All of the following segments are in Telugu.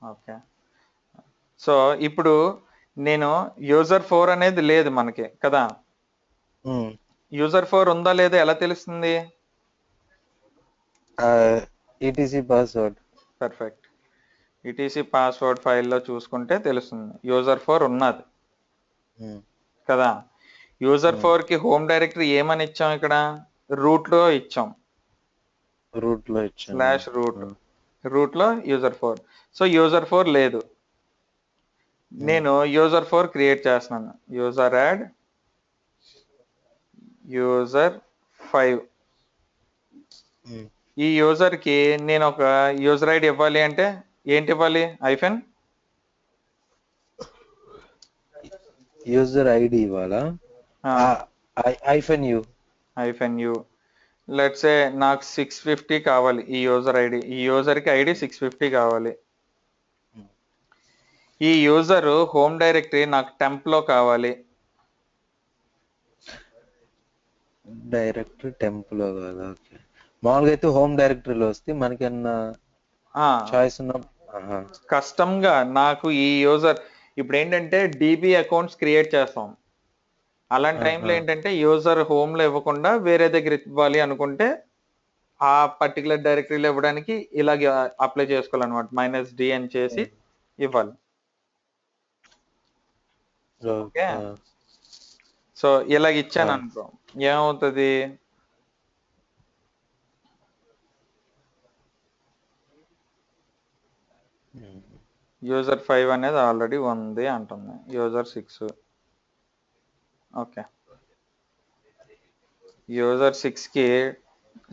ఓకే. సో ఇప్పుడు నేను యూజర్ 4 అనేది లేదు మనకి కదా. యూజర్ 4 ఉందా లేదా ఎలా తెలుస్తుంది? ETC password. Perfect. ETC password ఫైల్లో చూసుకుంటే తెలుస్తుంది యూజర్ 4 ఉన్నది కదా. యూజర్ 4 కి హోమ్ డైరెక్టరీ ఏమని ఇచ్చాం ఇక్కడ? రూట్లో ఇచ్చాం, రూట్ లో ఇచ్చాను. స్లాష్ రూట్లో యూజర్ 4. సో యూజర్ 4 లేదు. నేను యూజర్ 4 క్రియేట్ చేస్తున్నాను. User add user 5. ఈ యూజర్ కి నేను ఒక యూజర్ ఐడి ఇవ్వాలి అంటే ఏంటి ఇవ్వాలి? ఐఫెన్ యూజర్ ఐడి ఇవ్వాలా? Hyphen you. లెట్స్ సే నాకు 650 కావాలి. ఈ యూజర్ ఐడి, ఈ యూజర్ కి ఐడి 650 కావాలి. ఈ యూజర్ హోమ్ డైరెక్టరీ నాకు టెంప్ లో కావాలి. డైరెక్టరీ టెంప్ లో కాదా? ఓకే. మామూలుగా అయితే హోమ్ డైరెక్టరీలో వస్తే మనకన్నా చాయిస్ ఉన్న కస్టమ్ గా నాకు ఈ యూజర్ ఇప్పుడు ఏంటంటే డిబి అకౌంట్స్ క్రియేట్ చేస్తాం. అలాంటి టైంలో ఏంటంటే యూజర్ హోమ్ లో ఇవ్వకుండా వేరే దగ్గర ఇవ్వాలి అనుకుంటే ఆ పర్టికులర్ డైరెక్టరీలో ఇవ్వడానికి ఇలాగే అప్లై చేసుకోవాలన్నమాట. -d అని చేసి ఇవ్వాలి. ఓకే. సో ఇలాగ ఇచ్చాను అనుకో, ఏమవుతుంది? యూజర్ 5 అనేది ఆల్రెడీ ఉంది అంటుంది. యూజర్ 6. ఓకే. యూజర్ 6 కి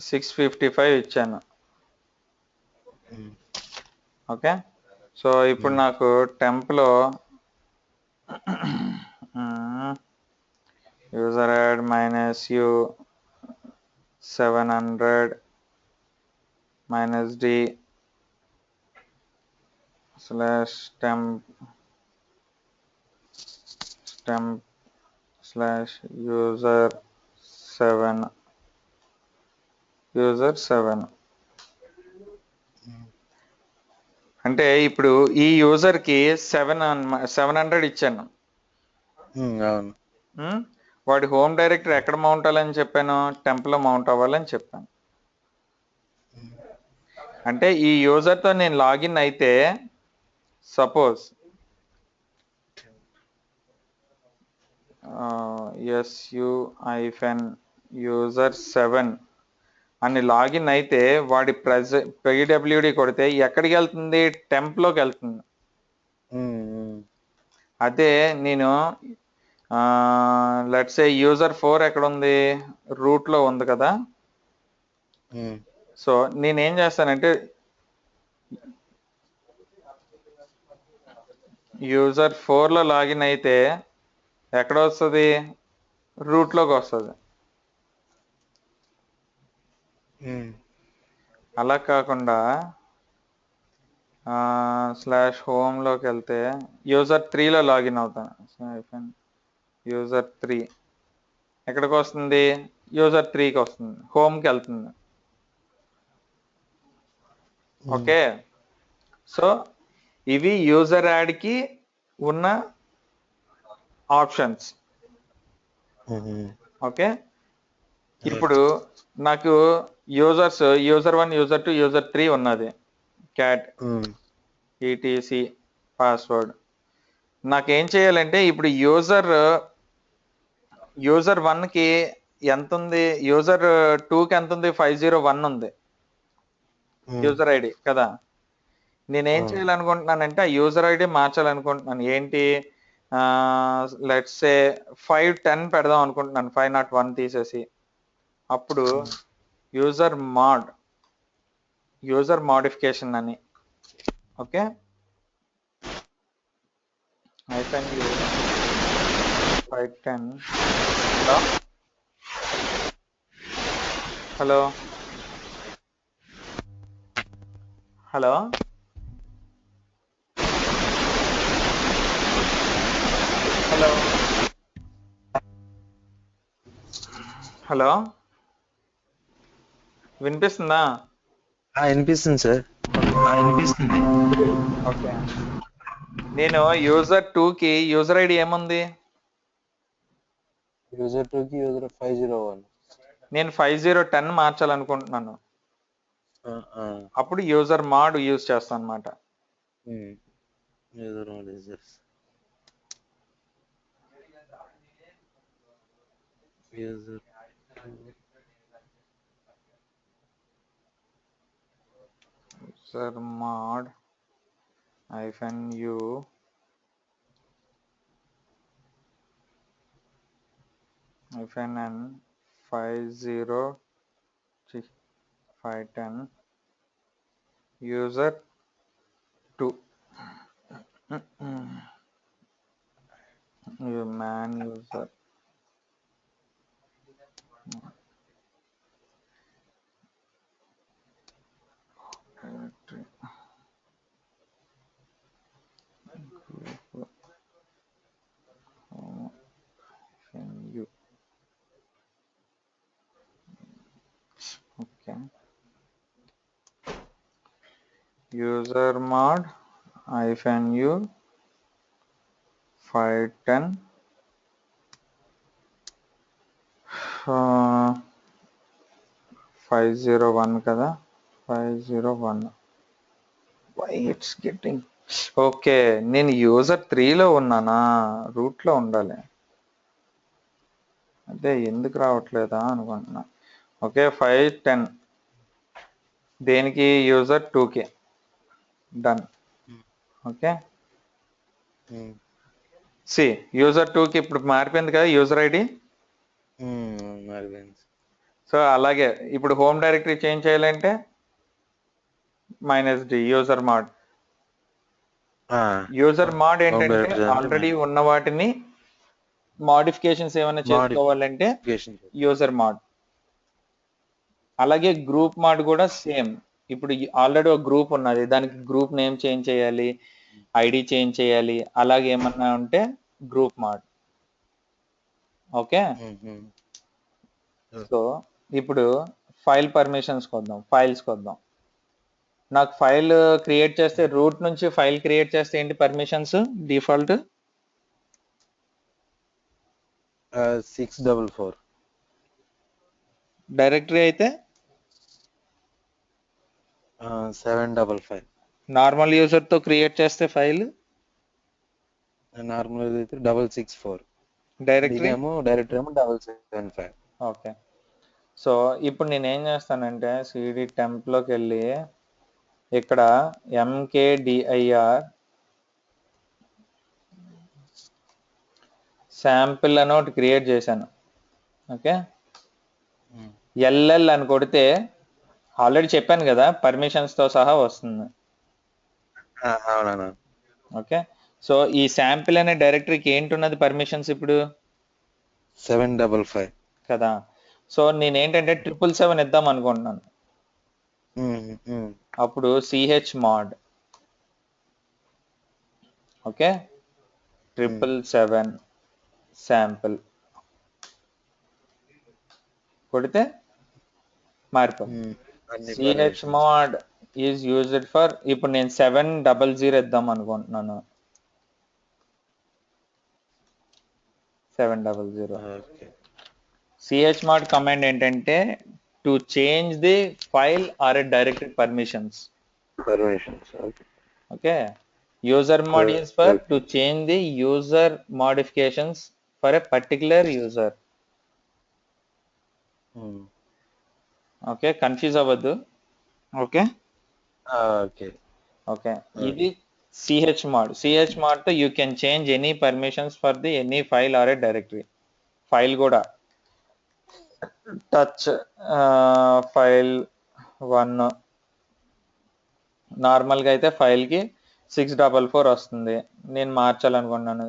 655 ఇచ్చాను. ఓకే. సో ఇప్పుడు నాకు టెంప్ లో user add -u 700 -d /temp/user 7 అంటే ఇప్పుడు ఈ యూజర్ కి 700 ఇచ్చాను. వాడి హోమ్ డైరెక్టరీ ఎక్కడ మౌంట్ అవ్వాలని చెప్పాను? టెంప్ లో మౌంట్ అవ్వాలని చెప్పాను. అంటే ఈ యూజర్ తో నేను లాగిన్ అయితే సపోజ్ su-user7 అని లాగిన్ అయితే వాడి pwd కొడితే ఎక్కడికి వెళ్తుంది? టెంప్ లోకి వెళ్తుంది. అదే నేను లెట్స్ సే యూజర్ 4 ఎక్కడ ఉంది? రూట్ లో ఉంది కదా. సో నేనేం చేస్తానంటే యూజర్ 4 లో లాగిన్ అయితే ఎక్కడ వస్తుంది? రూట్ లోకి వస్తుంది. అలా కాకుండా /home లోకి వెళ్తే యూజర్ 3 లో లాగిన్ అవుతాను. యూజర్ 3 ఎక్కడికి వస్తుంది? యూజర్ 3కి వస్తుంది, హోమ్కి వెళ్తుంది. ఓకే. సో ఇవి యూజర్ యాడ్ కి ఉన్న ఆప్షన్స్. ఓకే. ఇప్పుడు నాకు యూజర్ 1, యూజర్ 2, యూజర్ 3 ఉన్నది. Cat ETC password. నాకేం చేయాలంటే ఇప్పుడు యూజర్ 1 కి ఎంత ఉంది? యూజర్ 2 కి ఎంత ఉంది? 501 ఉంది యూజర్ ఐడి కదా. నేనేం చేయాలనుకుంటున్నానంటే ఆ యూజర్ ఐడి మార్చాలనుకుంటున్నాను. ఏంటి? లెట్స్ సే 510 పెడదాం అనుకుంటున్నాను. 501 తీసేసి అప్పుడు యూజర్ మోడిఫికేషన్ అని. Okay. -u 510. Hello hello hello hello వినిపిస్తుందా? వినిపిస్తుంది సార్. వినిపిస్తుంది. ఓకే, నేను యూజర్ 2 కి యూజర్ ఐడి ఏముంది? యూజర్ 2 కి యూజర్ 501. నేను 5010 మార్చాలనుకుంటున్నాను. ఆ. అప్పుడు యూజర్ మాడ్ యూజ్ చేస్తాను అనమాట. User mode users. User user mod -u -n 510 user 2 man user okay, user mod -u 510 501 కదా, 501. Why it's getting okay. నేను యూజర్ 3లో ఉన్నానా? రూట్ లో ఉండాలి, అదే ఎందుకు రావట్లేదా అనుకుంటున్నా. ఓకే, 510 దేనికి? యూజర్ 2కి. డన్. ఓకే, సి యూజర్ 2కి ఇప్పుడు మారిపోయింది కదా యూజర్ ఐడి. మారిపోయింది. సో అలాగే ఇప్పుడు హోమ్ డైరెక్టరీ చేంజ్ చేయాలంటే -d user mod. User mod ఏంటంటే ఆల్రెడీ ఉన్న వాటిని మోడిఫికేషన్స్ ఏమైనా చేసుకోవాలంటే యూజర్ మాడ్. అలాగే గ్రూప్ మాడ్ కూడా సేమ్. ఇప్పుడు ఆల్రెడీ ఒక గ్రూప్ ఉన్నది, దానికి గ్రూప్ నేమ్ చేంజ్ చేయాలి, ఐడి చేంజ్ చేయాలి, అలాగే ఏమన్నా ఉంటే గ్రూప్ మాడ్. ఓకే, సో ఇప్పుడు ఫైల్ పర్మిషన్స్ కొద్దాం, ఫైల్స్ కొద్దాం. నాకు ఫైల్ క్రియేట్ చేస్తే రూట్ నుంచి ఫైల్ క్రియేట్ చేస్తే ఏంటి పర్మిషన్స్ డిఫాల్ట్? 644. డైరెక్టరీ అయితే 755. నార్మల్ యూజర్ తో క్రియేట్ చేస్తే ఫైల్ నార్మల్ అయితే 664. డైరెక్టరీ ఏమో 775. ఓకే, సో ఇప్పుడు నేను ఏం చేస్తానంటే cd temp లోకి వెళ్ళి ఇక్కడ mkdir శాంపిల్ అని ఒకటి క్రియేట్ చేశాను. ఓకే, ll అని కొడితే ఆల్రెడీ చెప్పాను కదా పర్మిషన్స్ తో సహా వస్తుంది. ఓకే, సో ఈ శాంపిల్ అనే డైరెక్టరీకి ఏంటున్నది పర్మిషన్స్ ఇప్పుడు? 755 కదా. సో నేనేంటంటే 777 ఇద్దాం అనుకుంటున్నాను. అప్పుడు chmod ఓకే 777 శాంపిల్ కొడితే మారిపోతుంది. chmod ఈజ్ యూజ్డ్ ఫర్, ఇప్పుడు నేను 700 ఇద్దాం అనుకుంటున్నాను. 700 chmod కమాండ్ ఏంటంటే to change the file or directory permissions. Okay, user mod is for to change the user modifications for a particular user. Okay, confuse అవ్వద్దు. ఓకే ఓకే, ఇది chmod తో you can change any permissions for the any file or A directory. File కూడా టచ్ ఫైల్ 1 నార్మల్గా అయితే ఫైల్కి 644 వస్తుంది. నేను మార్చాలనుకుంటున్నాను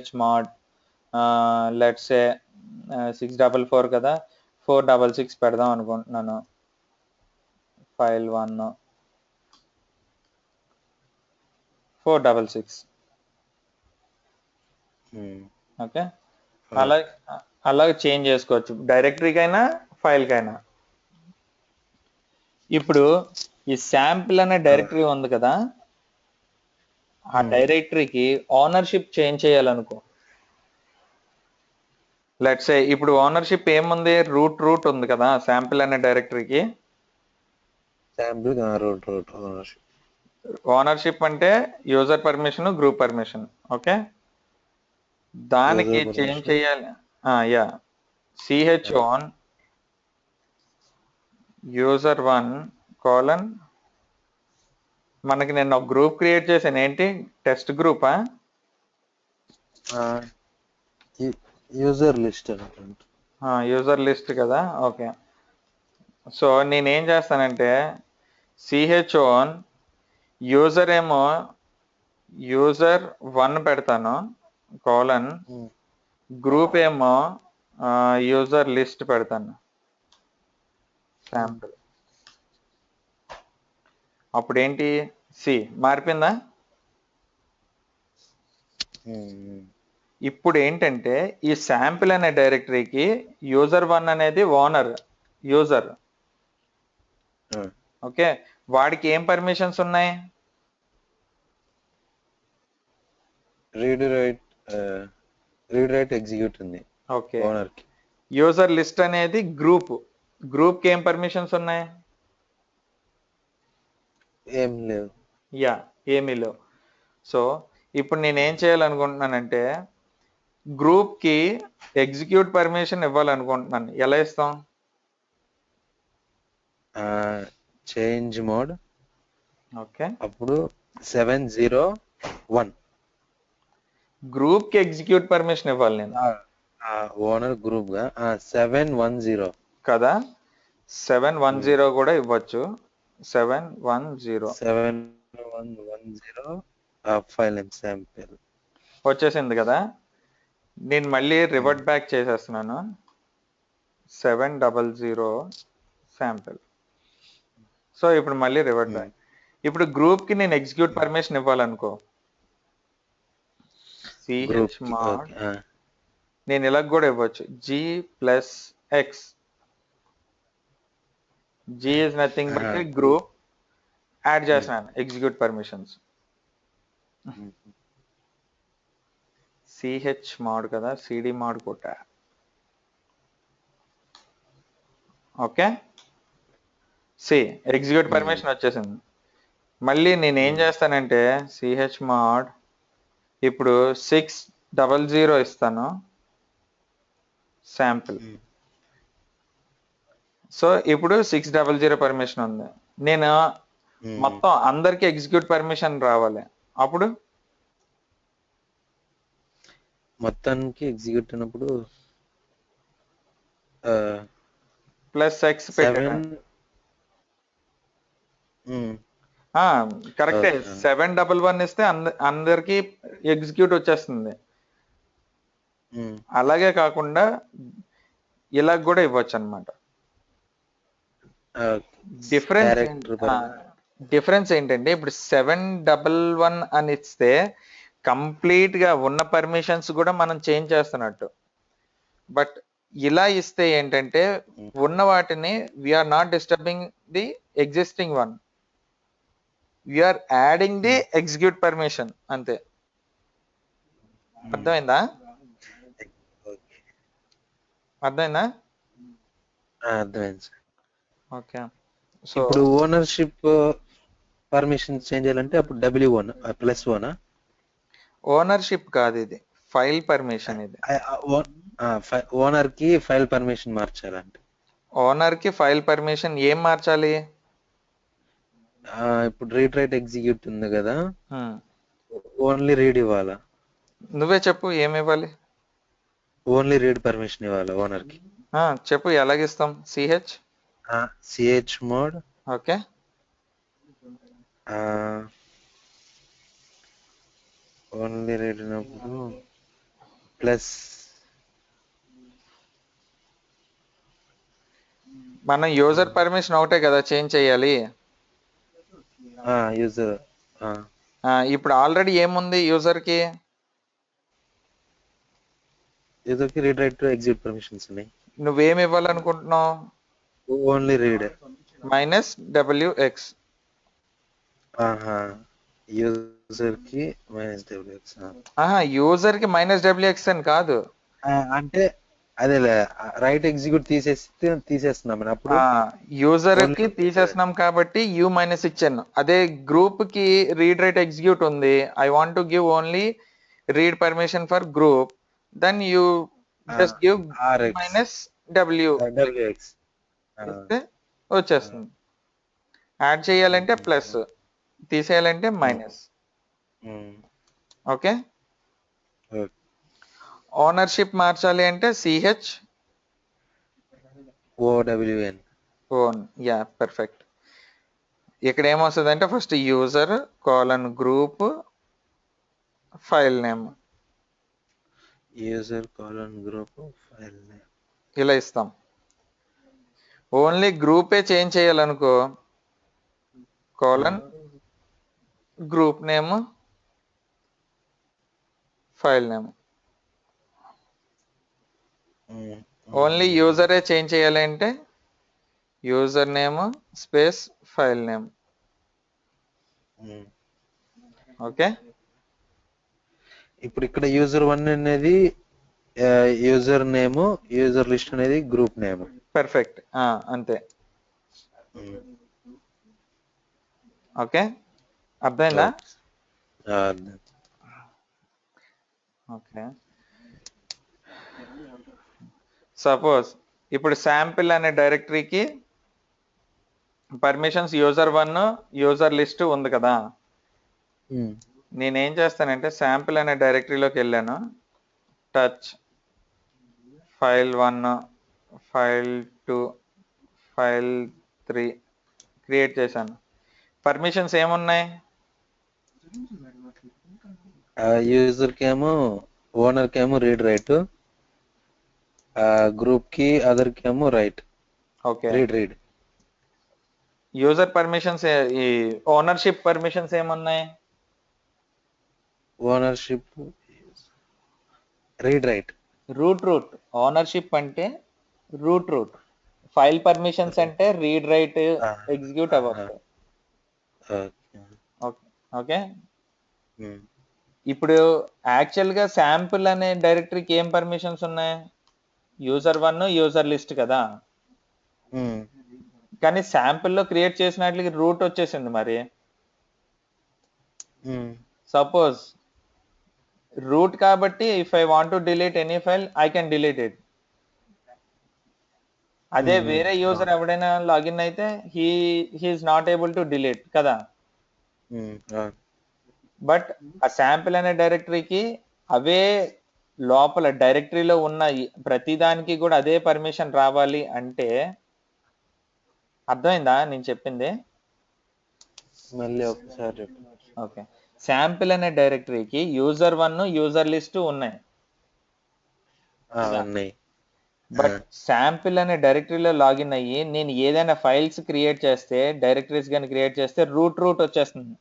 chmod లెట్స్ సే 644 కదా, 466 పెడదాం అనుకుంటున్నాను. ఫైల్ 1 466. ఓకే, అలాగే చేంజ్ చేసుకోవచ్చు డైరెక్టరీకైనా ఫైల్కైనా. ఇప్పుడు ఈ శాంపిల్ అనే డైరెక్టరీ ఉంది కదా, ఆ డైరెక్టరీకి ఓనర్షిప్ చేంజ్ చేయాలనుకో. లెట్స్ సే ఇప్పుడు ఓనర్షిప్ ఏముంది, రూట్ ఉంది కదా శాంపిల్ అనే డైరెక్టరీకి. Sample root ownership. ఓనర్షిప్ అంటే user permission, group permission. Okay, దానికి చేంజ్ చేయాలి. Yeah, CH own user1 colon, మనకి నేను ఒక గ్రూప్ క్రియేట్ చేశాను. ఏంటి, టెస్ట్ గ్రూపా? యూజర్ లిస్ట్ అనుకుంటా. యూజర్ లిస్ట్ కదా. ఓకే, సో నేనేం చేస్తానంటే సిహెచ్ ఓన్ యూజర్ ఏమో user1 పెడతాను కోలన్, గ్రూప్ ఏమో యూజర్ లిస్ట్ పెడతాను శాంపుల్. అప్పుడు ఏంటి, మారిపోయిందా? ఇప్పుడు ఏంటంటే ఈ శాంపిల్ అనే డైరెక్టరీకి user1 అనేది ఓనర్, యూజర్. ఓకే, వాడికి ఏం పర్మిషన్స్ ఉన్నాయి? రీడ్ రైట్ ఎగ్జిక్యూట్ ఉంది. ఓకే, ఓనర్ కి. యూజర్ లిస్ట్ అనేది గ్రూప్ కి ఏం పర్మిషన్స్ ఉన్నాయి? ఏం లేవు. యా, ఏమీ లేవు. సో ఇప్పుడు నేను ఏం చేయాలనుకుంటున్నానంటే గ్రూప్ కి ఎగ్జిక్యూట్ పర్మిషన్ ఇవ్వాలనుకుంటున్నాను. ఎలా ఇస్తాం? Change mode. ఓకే, అప్పుడు 701 గ్రూప్ కి ఎగ్జిక్యూట్ పర్మిషన్ ఇవ్వాలి నేను. ఓనర్ గ్రూప్ గా 710 కదా, 710 కూడా ఇవ్వచ్చు. 710 ఫైల్ నేమ్ శాంపిల్ వచ్చేసింది కదా. నేను మళ్ళీ రివర్ట్ బ్యాక్ చేసేస్తున్నాను, 700 శాంపిల్. సో ఇప్పుడు మళ్ళీ రివర్ట్ బ్యాక్. ఇప్పుడు గ్రూప్ కి నేను ఎగ్జిక్యూట్ పర్మిషన్ ఇవ్వాలనుకో, సిహెచ్ మాడ్ నేను ఇలా కూడా ఇవ్వచ్చు, G+X. G is nothing but a group. Add చేస్తున్నాను ఎగ్జిక్యూట్ పర్మిషన్స్. సిహెచ్ మాడ్ కదా, సిడి మాడ్ కొట్టా. ఓకే, ఎగ్జిక్యూట్ పర్మిషన్ వచ్చేసింది. మళ్ళీ నేను ఏం చేస్తానంటే సిహెచ్ మాడ్ ఇప్పుడు 600 ఇస్తాను శాంపిల్. సో ఇప్పుడు 600 పర్మిషన్ ఉంది. నేను మొత్తం అందరికి ఎగ్జిక్యూట్ పర్మిషన్ రావాలి. అప్పుడు మొత్తానికి ఎగ్జిక్యూట్ అయినప్పుడు +X పెట్టాను. కరెక్టే, 711 ఇస్తే అందరికి ఎగ్జిక్యూట్ వచ్చేస్తుంది. అలాగే కాకుండా ఇలా కూడా ఇవ్వచ్చు అనమాట. డిఫరెన్స్ ఏంటంటే ఇప్పుడు 711 అని ఇస్తే కంప్లీట్ గా ఉన్న పర్మిషన్స్ కూడా మనం చేంజ్ చేస్తున్నట్టు. బట్ ఇలా ఇస్తే ఏంటంటే ఉన్న వాటిని we are not disturbing the existing one, we are adding the execute permission, అంతే. అర్థమైందా? అర్థమైందా? అర్థమైంది. ఓకే, సో ఇప్పుడు ఓనర్షిప్ పర్మిషన్ చేంజ్ చేయాలంటే అప్పుడు W1 +1. ఓనర్షిప్ కాదు, ఇది ఫైల్ పర్మిషన్. ఇది ఓనర్ కి ఫైల్ పర్మిషన్ మార్చాలంటే, ఓనర్ కి ఫైల్ పర్మిషన్ ఏం మార్చాలి? ఇప్పుడు రీడ్ రైట్ ఎగ్జిక్యూట్ ఉంది కదా, ఓన్లీ రీడ్ ఇవ్వాలా? నువ్వే చెప్పు, ఏమి ఇవ్వాలి? ఓన్లీ రీడ్ పర్మిషన్ ఇవ్వాలి ఓనర్ కి. చెప్పు, ఎలాగిస్తాం? CH mode. Okay, only read అయినప్పుడు ప్లస్ మనం యూజర్ పర్మిషన్ ఒకటే కదా చేంజ్ చేయాలి. యూజర్ ఇప్పుడు ఆల్రెడీ ఏముంది యూజర్ కి? యూజర్ కి రీడ్ రైట్ ఎగ్జిక్యూట్ పర్మిషన్స్ ఉన్నాయి. నువ్వేమి ఇవ్వాలనుకుంటున్నావు? Only read. Minus W X. ఆహా, యూజర్ కి -wx. యూజర్ కి మైనస్ డబ్ల్యూఎక్స్ అని కాదు. అంటే అదేలే, రైట్ ఎగ్జిక్యూట్ తీసేస్తున్నాం అప్పుడు. యూజర్ ఓన్లీ కి తీసేస్తున్నాం కాబట్టి యూ మైనస్ ఇచ్చాను. అదే గ్రూప్ కి రీడ్ రైట్ ఎగ్జిక్యూట్ ఉంది, I want to give only read permission for group, then you just give RX minus W WX. ఇస్తే వచ్చేస్తుంది. యాడ్ చేయాలంటే ప్లస్, తీసేయాలంటే మైనస్. ఓకే. ఓనర్షిప్ మార్చాలి అంటే CH OWN. Own. Yeah, perfect. ఇక్కడ ఏమొస్తుంది అంటే first user colon group file name user colon group file name ఇలా ఇస్తాం. ఓన్లీ గ్రూపే చేంజ్ చేయాలనుకో, colon group name file name. Only యూజరే చేంజ్ చేయాలి అంటే user name space file name. Okay. ఇప్పుడు ఇక్కడ యూజర్ 1 అనేది యూజర్ నేమ్, యూజర్ లిస్ట్ అనేది గ్రూప్ నేమ్. పర్ఫెక్ట్, అంతే. ఓకే, అర్థమైందా? ఓకే. సపోజ్ ఇప్పుడు శాంపిల్ అనే డైరెక్టరీకి పర్మిషన్స్ యూజర్ 1 యూజర్ లిస్ట్ ఉంది కదా. నేనేం చేస్తానంటే శాంపిల్ అనే డైరెక్టరీలోకి వెళ్ళాను, touch file1 file2 file3 create చేశాను. పర్మిషన్స్ ఏమున్నాయి? యూజర్ కేమో, ఓనర్ కేమో రీడ్ రైట్, గ్రూప్ కి అదర్ కేమో write. Okay. Read. User permissions, ఈ ఓనర్షిప్ పర్మిషన్స్ ఏమున్నాయి? Ownership read write. Route. Ownership అంటే రూట్. ఫైల్ పర్మిషన్స్ అంటే రీడ్ రైట్ ఎగ్జిక్యూట్ అవ్వచ్చు. ఓకే. ఇప్పుడు యాక్చువల్ గా శాంపుల్ అనే డైరెక్టరీకి ఏం పర్మిషన్స్ ఉన్నాయి? యూజర్ 1 యూజర్ లిస్ట్ కదా. కానీ శాంపుల్ లో క్రియేట్ చేసినట్లకి రూట్ వచ్చేసింది. మరి సపోజ్ రూట్ కాబట్టి if I want to delete any file I can delete it. అదే వేరే యూజర్ ఎవడైనా లాగిన్ అయితే he is not able to delete కదా. బట్ ఆ శాంపిల్ అనే డైరెక్టరీకి అవే లోపల డైరెక్టరీలో ఉన్న ప్రతి దానికి కూడా అదే పర్మిషన్ రావాలి అంటే, అర్థమైందా నేను చెప్పింది? మళ్ళీ ఒకసారి. ఓకే. శాంపిల్ అనే డైరెక్టరీకి యూజర్ 1 యూజర్ లిస్ట్ ఉన్నాయి. బట్ శాంపిల్ అనే డైరెక్టరీలో లాగిన్ అయ్యి నేను ఏదైనా ఫైల్స్ క్రియేట్ చేస్తే, డైరెక్టరీస్ కానీ క్రియేట్ చేస్తే రూట్ వచ్చేస్తుంది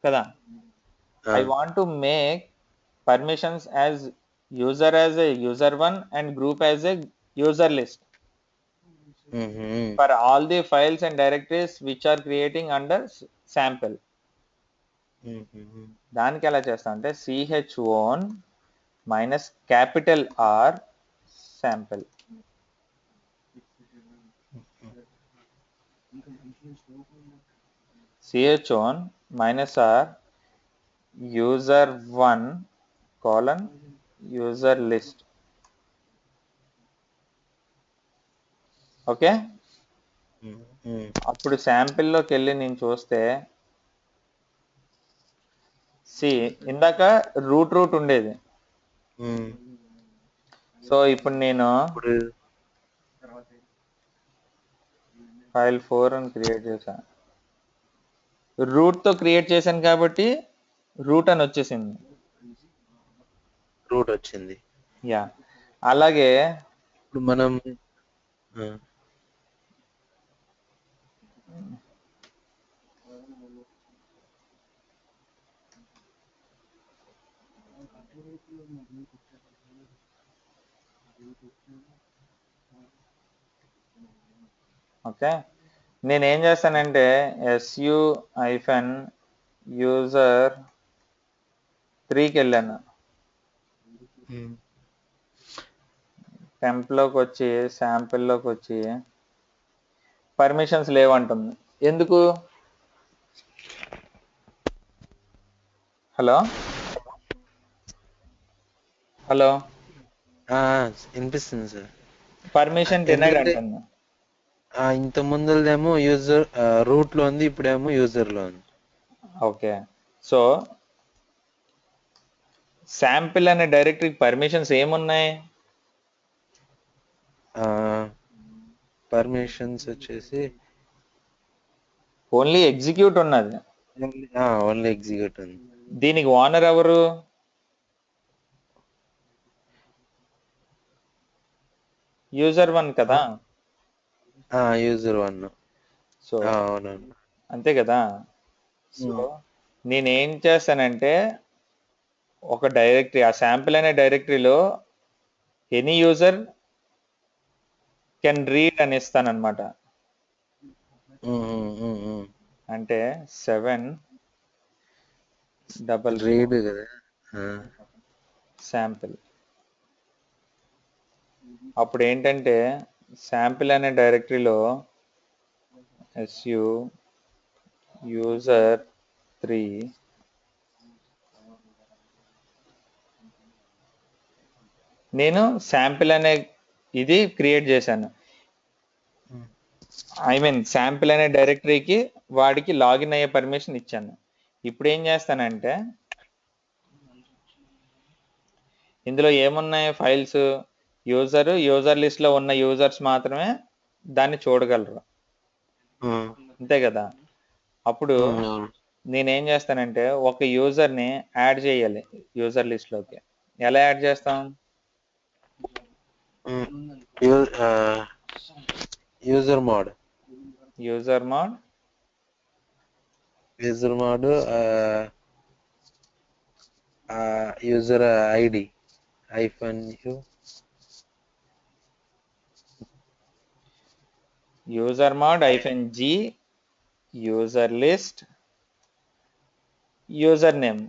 కదా. I want to make permissions as a user1 and group as a user list for all the files and directories which are creating under sample. దానికి ఎలా చేస్తా అంటే chown minus capital R sample. chown minus R user1 colon user list. Okay. అప్పుడు శాంపిల్లోకి వెళ్ళి నేను చూస్తే ఇందాక రూట్ ఉండేది. సో ఇప్పుడు నేను file4 అని క్రియేట్ చేశాను. రూట్ తో క్రియేట్ చేశాను కాబట్టి రూట్ అని వచ్చేసింది. యా. అలాగే ఇప్పుడు మనం ఓకే, నేనేం చేస్తానంటే su హైఫన్ యూజర్ 3కి వెళ్ళాను. టెంప్లోకి వచ్చి శాంపిల్లోకి వచ్చి పర్మిషన్స్ లేవంటుంది. ఎందుకు? హలో హలో వినిపిస్తుంది సార్. పర్మిషన్ డినైడ్ ఎందుకంటే అంటుంది. ఇంత ముందుదేమో యూజర్ రూట్ లో ఉంది, ఇప్పుడేమో యూజర్ లో ఉంది. ఓకే, సో శాంపిల్ అనే డైరెక్టరీకి పర్మిషన్స్ ఏమున్నాయి? పర్మిషన్స్ వచ్చేసి ఓన్లీ ఎగ్జిక్యూట్ ఉన్నది. ఓన్లీ ఎగ్జిక్యూట్ ఉంది. దీనికి ఓనర్ ఎవరు? యూజర్ 1 కదా. యూజర్ 1. సో అవునండి. అంతే కదా. సో నేనేం చేస్తానంటే ఒక డైరెక్టరీ, ఆ శాంపిల్ అనే డైరెక్టరీలో ఎనీ యూజర్ కెన్ రీడ్ అని ఇస్తానన్నమాట. అంటే 7 రీడ్ కదా. శాంపిల్. అప్పుడు ఏంటంటే శాంపిల్ అనే డైరెక్టరీలో su యూజర్ 3 నేను శాంపిల్ అనే ఇది క్రియేట్ చేశాను. ఐ మీన్ శాంపిల్ అనే డైరెక్టరీకి వాడికి లాగిన్ అయ్యే పర్మిషన్ ఇచ్చాను. ఇప్పుడు ఏం చేస్తానంటే ఇందులో ఏమున్నాయి ఫైల్స్? యూజర్ లిస్ట్ లో ఉన్న యూజర్స్ మాత్రమే దాన్ని చూడగలరు, అంతే కదా. అప్పుడు నేనేం చేస్తానంటే ఒక యూజర్ ని యాడ్ చేయాలి యూజర్ లిస్ట్ లోకి. ఎలా యాడ్ చేస్తాం? User mode user mode user ID hyphen user mode -g user list user name.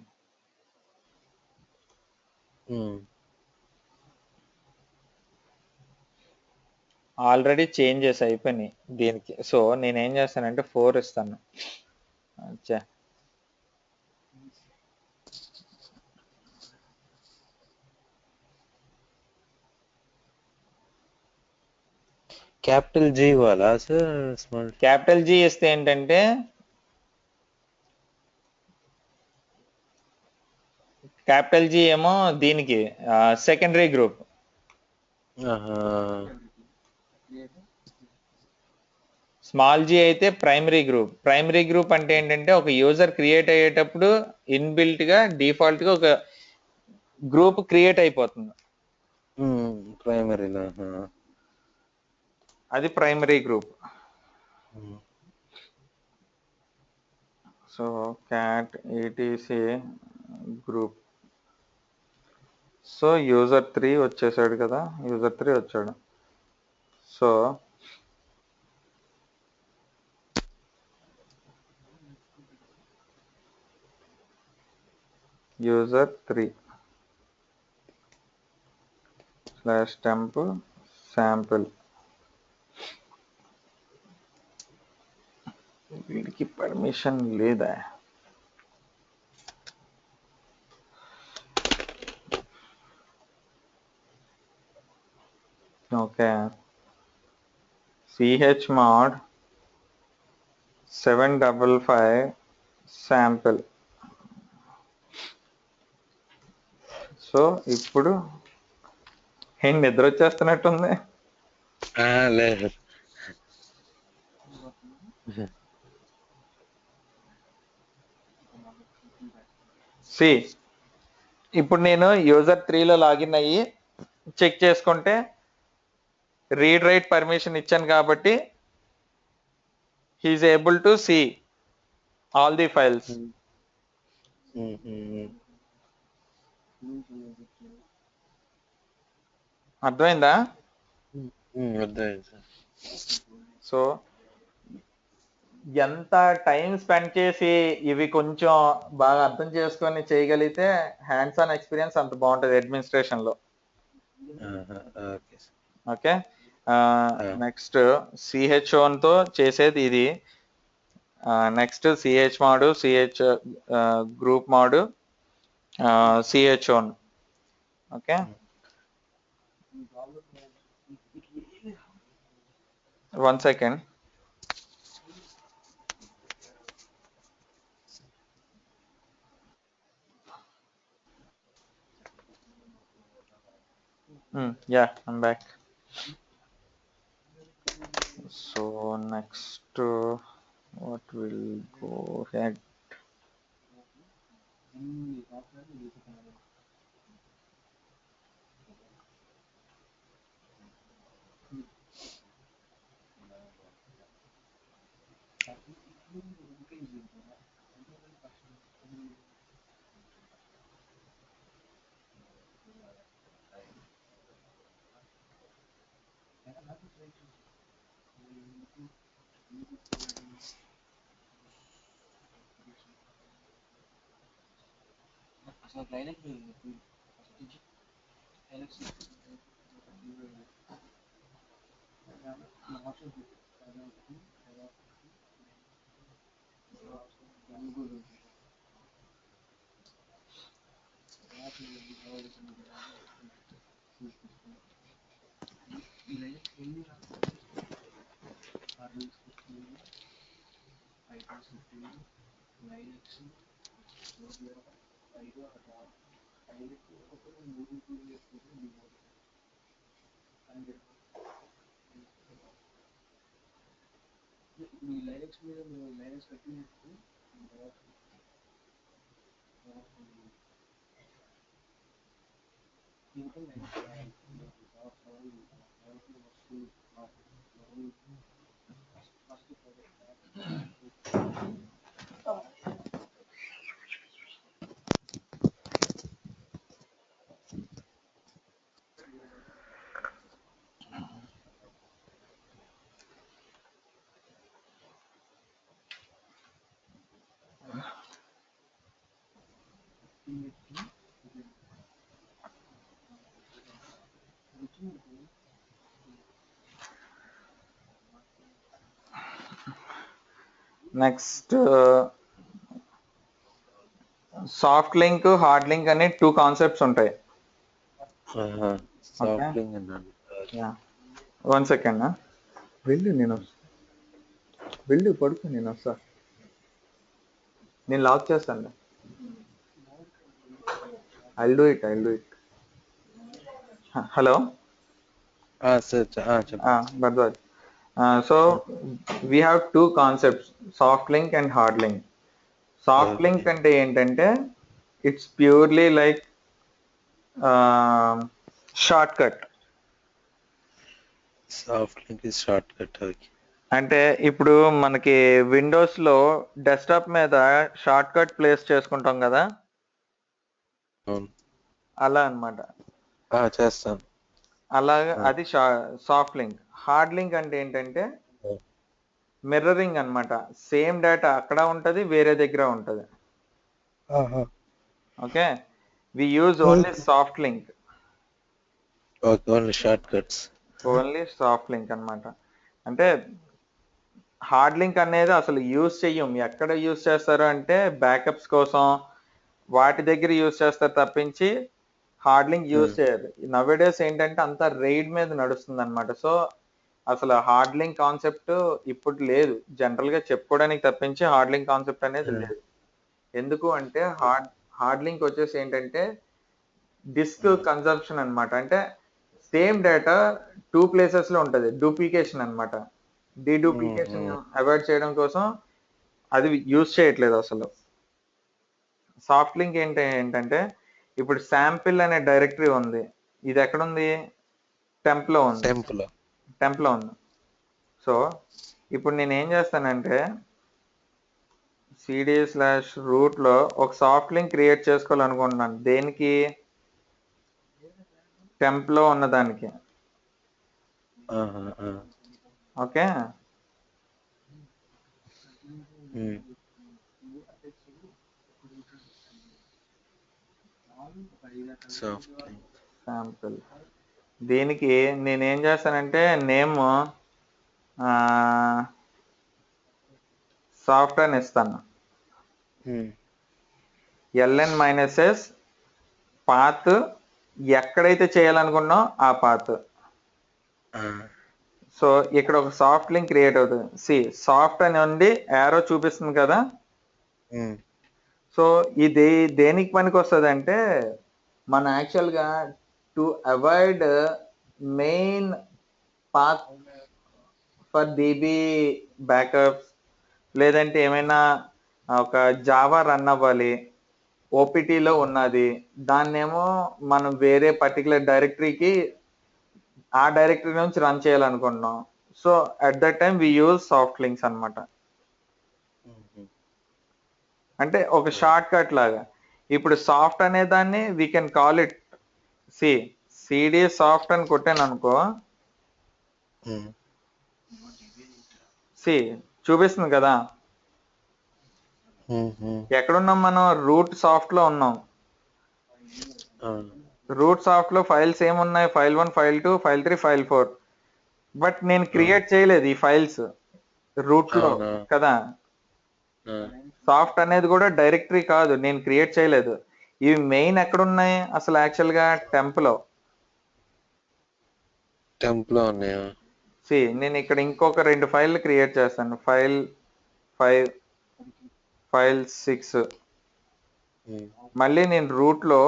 Already changes అయిపోయినాయి దీనికి. సో నేనేం చేస్తానంటే 4 ఇస్తాను. అచ్చా, క్యాపిటల్ జీ ఇవ్వాలా సార్? స్మాల్ క్యాపిటల్ జీ ఇస్తే ఏంటంటే క్యాపిటల్ జీ ఏమో దీనికి సెకండరీ గ్రూప్, స్మాల్ జీ అయితే ప్రైమరీ గ్రూప్. ప్రైమరీ గ్రూప్ అంటే ఏంటంటే ఒక యూజర్ క్రియేట్ అయ్యేటప్పుడు ఇన్బిల్ట్ గా డిఫాల్ట్ గా ఒక గ్రూప్ క్రియేట్ అయిపోతుంది, ప్రైమరీలో. అది primary group. So cat etc group. So user 3 వచ్చేసాడు కదా, యూజర్ 3 వచ్చాడు. So user 3 /temp sample. వీడికి పర్మిషన్ లేదా? Okay, chmod 755 sample. సో ఇప్పుడు ఏం నిద్ర వచ్చేస్తున్నట్టుంది. లేదు. ఇప్పుడు నేను యూజర్ 3లో లాగిన్ అయ్యి చెక్ చేసుకుంటే రీడ్ రైట్ పర్మిషన్ ఇచ్చాను కాబట్టి he is able to see all the files. అర్థమైందా? అర్థమైంది సార్. సో ఎంత టైం స్పెండ్ చేసి ఇవి కొంచెం బాగా అర్థం చేసుకొని చేయగలిగితే హ్యాండ్స్ ఆన్ ఎక్స్పీరియన్స్ అంత బాగుంటుంది అడ్మినిస్ట్రేషన్ లో. Okay sir. ఓకే, నెక్స్ట్ తో చేసేది ఇది. నెక్స్ట్ సిహెచ్ మాడు, సిహెచ్ గ్రూప్ మాడు, CH own. Okay, 1 second. Yeah, I'm back. So next, what will go ahead? Next soft link, hard link అనే 2 కాన్సెప్ట్స్ ఉంటాయి. సాఫ్ట్ లింక్ అన్నాను. 1 second. వెళ్ళు పడుకో, నేను వస్తా, నేను లాక్ చేస్తాను. I'll do it. Hello. Sir చెప్పండి. Bharadwaj. So we have 2 concepts, soft link and hard link. Soft Okay. link అంటే ఏంటంటే it's purely like shortcut. Soft link is short cut. Okay. అంటే ఇప్పుడు మనకి విండోస్ లో డెస్క్టాప్ మీద షార్ట్ కట్ ప్లేస్ చేసుకుంటాం కదా, అవును. అలా అన్నమాట. చేస్తాను. అలాగా అది సాఫ్ట్ లింక్. హార్డ్ లింక్ అంటే ఏంటంటే మిర్రరింగ్ అన్నమాట. సేమ్ డేటా అక్కడ ఉంటది, వేరే దగ్గర ఉంటది. Okay, we use only soft link. Okay, only shortcuts. Only soft link అన్నమాట. అంటే హార్డ్ లింక్ అనేది అసలు యూజ్ చెయ్యం. ఎక్కడ యూజ్ చేస్తారు అంటే బ్యాకప్స్ కోసం వాటి దగ్గర యూజ్ చేస్తారు తప్పించి హార్డ్ లింక్ యూజ్ చేయరు. నవేడేస్ ఏంటంటే అంతా రైడ్ మీద నడుస్తుంది అనమాట. సో అసలు హార్డ్ లింక్ కాన్సెప్ట్ ఇప్పుడు లేదు, జనరల్ గా చెప్పుకోవడానికి తప్పించి హార్డ్ లింక్ కాన్సెప్ట్ అనేది లేదు. ఎందుకు అంటే హార్డ్ లింక్ వచ్చేసి ఏంటంటే డిస్క్ కన్సంప్షన్ అన్నమాట. అంటే సేమ్ డేటా 2 ప్లేసెస్ లో ఉంటది, డూప్లికేషన్ అన్నమాట. డీడూప్లికేషన్ అవాయిడ్ చేయడం కోసం అది యూజ్ చేయట్లేదు అసలు. సాఫ్ట్ లింక్ ఏంటంటే ఇప్పుడు శాంపిల్ అనే డైరెక్టరీ ఉంది, ఇది ఎక్కడుంది? టెంప్ లో ఉంది. సో ఇప్పుడు నేను ఏం చేస్తానంటే cd/root లో ఒక సాఫ్ట్ లింక్ క్రియేట్ చేసుకోవాలనుకుంటున్నాను. దేనికి? టెంప్ లో ఉన్న దానికి. ఓకే. Soft sample. దీనికి నేనేం చేస్తానంటే నేమ్ సాఫ్ట్ అని ఇస్తాను. ఎల్ఎన్ మైనసెస్ పాత్ ఎక్కడైతే చేయాలనుకున్నావు ఆ పాత్. సో ఇక్కడ ఒక సాఫ్ట్ లింక్ క్రియేట్ అవుతుంది. సాఫ్ట్ అని ఉండి యారో చూపిస్తుంది కదా. సో ఇది దేనికి పనికి వస్తుంది అంటే మన యాక్చువల్గా to avoid main path for dB backups, లేదంటే ఏమైనా ఒక జావా రన్ అవ్వాలి, ఓపీటీలో ఉన్నది, దాన్నేమో మనం వేరే పర్టికులర్ డైరెక్టరీకి ఆ డైరెక్టరీ నుంచి రన్ చేయాలనుకుంటున్నాం. So at that time we use soft links అనమాట. అంటే ఒక షార్ట్ కట్ లాగా. ఇప్పుడు సాఫ్ట్ అనే దాన్ని we can call it CD soft అని కొట్టాను అనుకో, చూపిస్తుంది కదా. ఎక్కడున్నాం మనం? రూట్ సాఫ్ట్ లో ఉన్నాం. రూట్ సాఫ్ట్ లో ఫైల్స్ ఏమున్నాయి? File 1, file 2, file 3, file 4. But నేను క్రియేట్ చేయలేదు ఈ ఫైల్స్ రూట్ లో కదా. సాఫ్ట్ అనేది కూడా డైరెక్టరీ కాదు, నేను క్రియేట్ చేయలేదు. ఇవి మెయిన్ ఎక్కడున్నాయి అసలు? యాక్చువల్ గా టెంప్ లో ఉన్నాయా? నేను ఇక్కడ ఇంకొక 2 ఫైల్ క్రియేట్ చేస్తాను. File 5, file 6. మళ్ళీ నేను రూట్ లో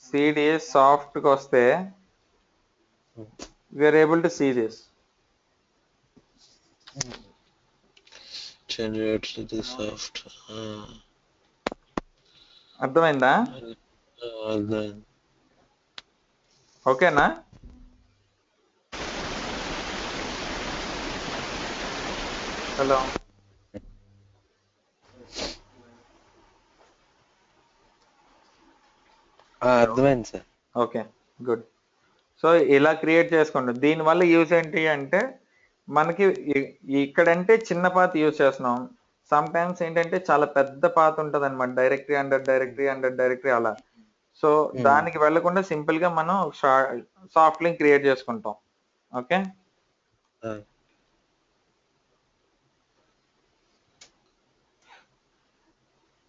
సిడి సాఫ్ట్ కి వస్తే we are able to see this. Soft అర్థమైందా? ఓకేనా? హలో, అర్థమైంది సార్. Okay, good. సో ఇలా క్రియేట్ చేసుకోండి. దీనివల్ల యూజ్ ఏంటి అంటే మనకి ఇక్కడంటే చిన్న పాత్ యూజ్ చేస్తున్నాం. సమ్ టైమ్స్ ఏంటంటే చాలా పెద్ద పాత్ ఉంటుంది అనమాట, directory under directory under directory అలా. సో దానికి వెళ్లకుండా సింపుల్ గా మనం సాఫ్ట్ లింక్ క్రియేట్ చేసుకుంటాం. ఓకే,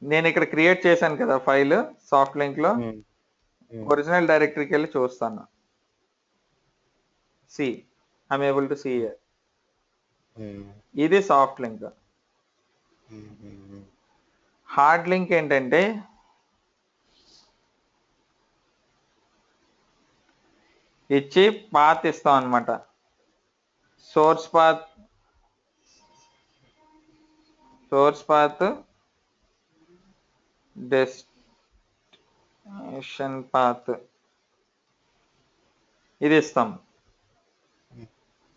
నేను ఇక్కడ క్రియేట్ చేశాను కదా ఫైల్ సాఫ్ట్ లింక్ లో. ఒరిజినల్ డైరెక్టరీకి వెళ్ళి చూస్తాను. I'm able to see here. ఇది సాఫ్ట్ లింక్. హార్డ్ లింక్ ఏంటంటే ఇచ్చి పాత్ ఇస్తాం అనమాట. సోర్స్ పాత్ డెస్టినేషన్ పాత్ ఇది ఇస్తాం.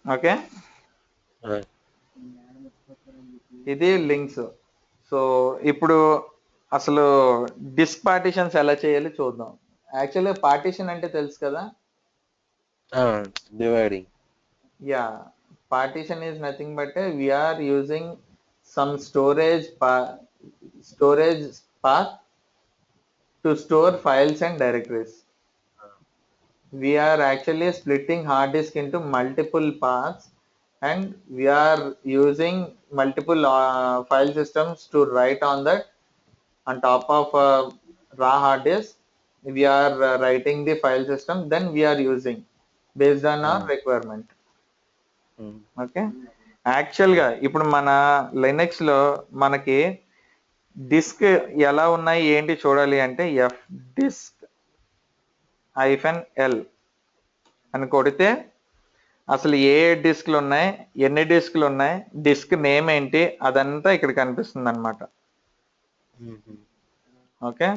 ఓకే, ఇది లింక్స్. సో ఇప్పుడు అసలు డిస్క్ పార్టిషన్స్ ఎలా చేయాలి చూద్దాం. యాక్చువల్గా పార్టిషన్ అంటే తెలుసు కదా. Dividing. Partition is nothing but we are using some storage path to store files and directories. We are actually splitting hard disk into multiple paths, and we are using multiple file systems to write on that. On top of raw hard disk, we are writing the file system, then we are using based on our requirement. Okay, యాక్చువల్గా ఇప్పుడు మన లినక్స్ లో మనకి డిస్క్ ఎలా ఉన్నాయి ఏంటి చూడాలి అంటే ఎఫ్ డిస్క్ -L అని కొడితే అసలు ఏ డిస్క్లు ఉన్నాయి, ఎన్ని డిస్క్లు ఉన్నాయి, డిస్క్ నేమ్ ఏంటి, అదంతా ఇక్కడ కనిపిస్తుంది అనమాట. ఓకే,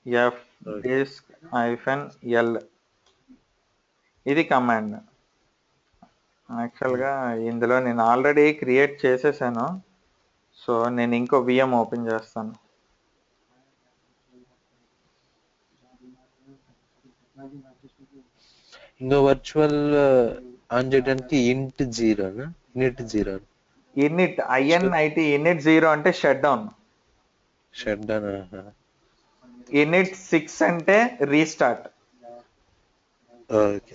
ఎఫ్ డిస్క్ -L ఇది కమాండ్. యాక్చువల్గా ఇందులో నేను ఆల్రెడీ క్రియేట్ చేసేసాను. సో నేను ఇంకో విఎం ఓపెన్ చేస్తాను. ఇంకో వర్చువల్ ఆన్ చేయడానికి ఇంట్ జీరోనా init zero init INIT init 0 అంటే shut down. Shut down. Init 6 అంటే రీస్టార్ట్. ఓకే.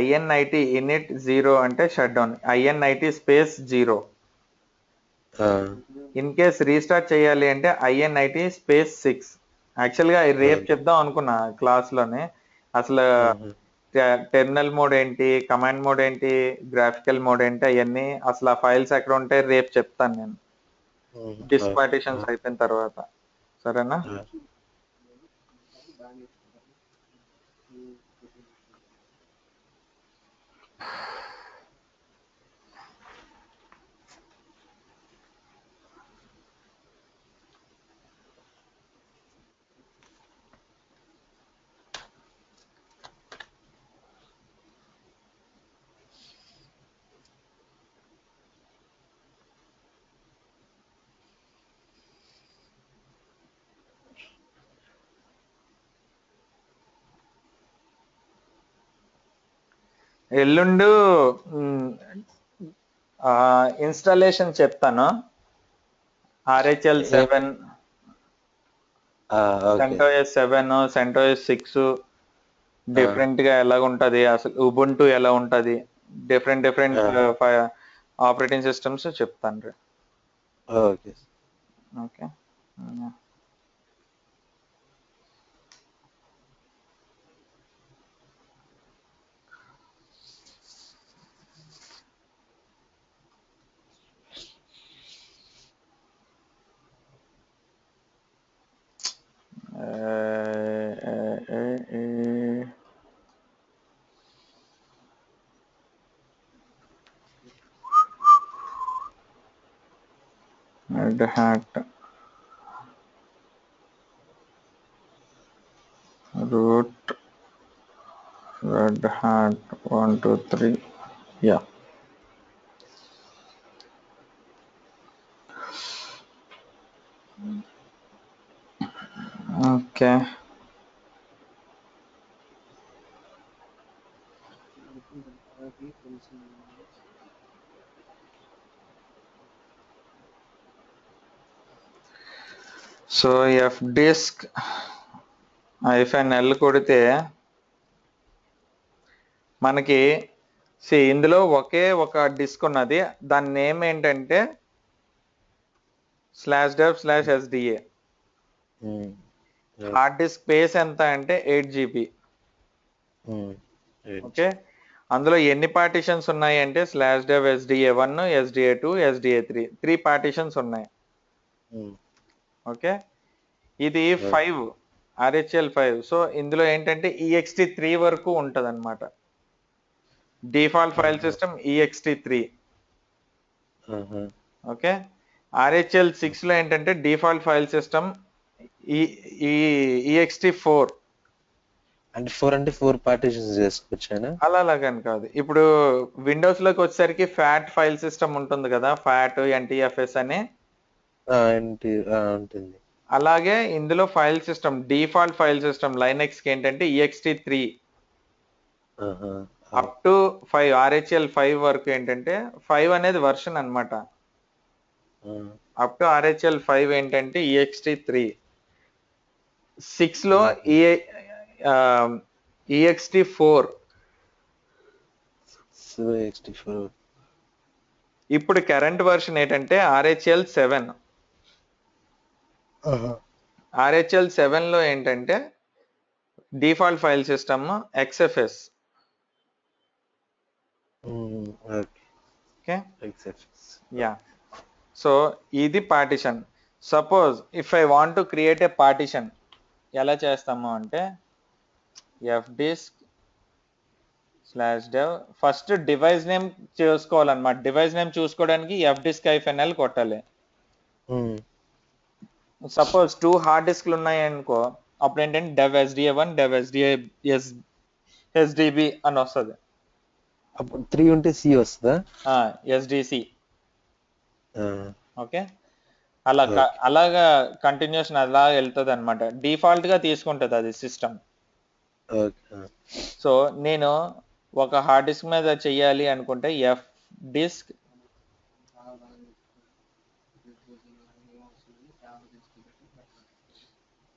INIT ఇన్నిట్ 0 అంటే shut down. INIT space 0. In case restart చేయాలి అంటే INIT స్పేస్ 6. యాక్చువల్గా రేపు చెప్దాం అనుకున్నా క్లాస్ లోనే. అసలు టెర్మినల్ మోడ్ ఏంటి, కమాండ్ మోడ్ ఏంటి, గ్రాఫికల్ మోడ్ ఏంటి, అవన్నీ అసలు ఆ ఫైల్స్ ఎక్కడ ఉంటాయి రేపు చెప్తాను నేను డిస్క్ పార్టిషన్స్ అయిపోయిన తర్వాత. సరేనా? ఎల్లుండు ఇన్స్టాలేషన్ చెప్తాను. RHL 7, CentOS 7, CentOS 6 డిఫరెంట్ గా ఎలా ఉంటది, అసలు ఉబుంటు ఎలా ఉంటది, డిఫరెంట్ ఆపరేటింగ్ సిస్టమ్స్ చెప్తాను. Okay. Okay. Red Hat root Red Hat 1 2 3. Yeah. Okay. So fdisk -l కొడితే మనకి ఇందులో ఒకే ఒక డిస్క్ ఉన్నది. దాని నేమ్ ఏంటంటే /dev/sda. హార్డ్ డిస్క్ స్పేస్ ఎంత అంటే 8 GB. ఓకే. అందులో ఎన్ని పార్టిషన్స్ ఉన్నాయి అంటే /dev/sda1, sda2, sda3 3 పార్టిషన్స్ ఉన్నాయి. ఓకే. ఇది 5 RHL 5. సో ఇందులో ఏంటంటే ext3 వరకు ఉంటది అనమాట. Default file system ext3. Okay. RHL 6 లో ఏంటంటే డిఫాల్ట్ ఫైల్ సిస్టమ్ ext4. అంటే 4 అంటే 4 పార్టిషన్స్ చేసుకోవచ్చానా? అలాగని కాదు. ఇప్పుడు విండోస్ లోకి వచ్చేసరికి ఫ్యాట్ ఫైల్ సిస్టమ్ ఉంటుంది కదా, ఫ్యాట్ NTFS అని ఉంటుంది. అలాగే ఇందులో file system default file system Linux కి ఏంటంటే ext3 అప్ టు 5 RHL 5 వరకు ఏంటంటే 5 అనేది వర్షన్ అన్నమాట. అప్ టు RHL 5 ఏంటంటే ext3. 6 లో ext4. ఇప్పుడు కరెంట్ వర్షన్ ఏంటంటే RHL 7. RHL 7 లో ఏంటంటే default file system XFS. Okay. Yeah. So ఇది partition. Suppose if I want to create a partition ఎలా చేస్తాము అంటే fdisk/dev ఫస్ట్ డివైస్ నేమ్ చూసుకోవాలన్నమాట. డివైస్ నేమ్ చూసుకోవడానికి fdisk-l కొట్టాలి. సపోజ్ 2 హార్డ్ డిస్క్లు ఉన్నాయి అనుకో, అప్పుడు ఏంటంటే dev/sda1 dev/sda/sdb అని వస్తుంది. అప్పుడు 3 ఉంటే సి వస్తుందా? SDC. ఓకే. అలాగా కంటిన్యూషన్ అలా వెళ్తుంది అనమాట. డిఫాల్ట్ గా తీసుకుంటది అది సిస్టమ్. సో నేను ఒక హార్డ్ డిస్క్ మీద చెయ్యాలి అనుకుంటే ఎఫ్ డిస్క్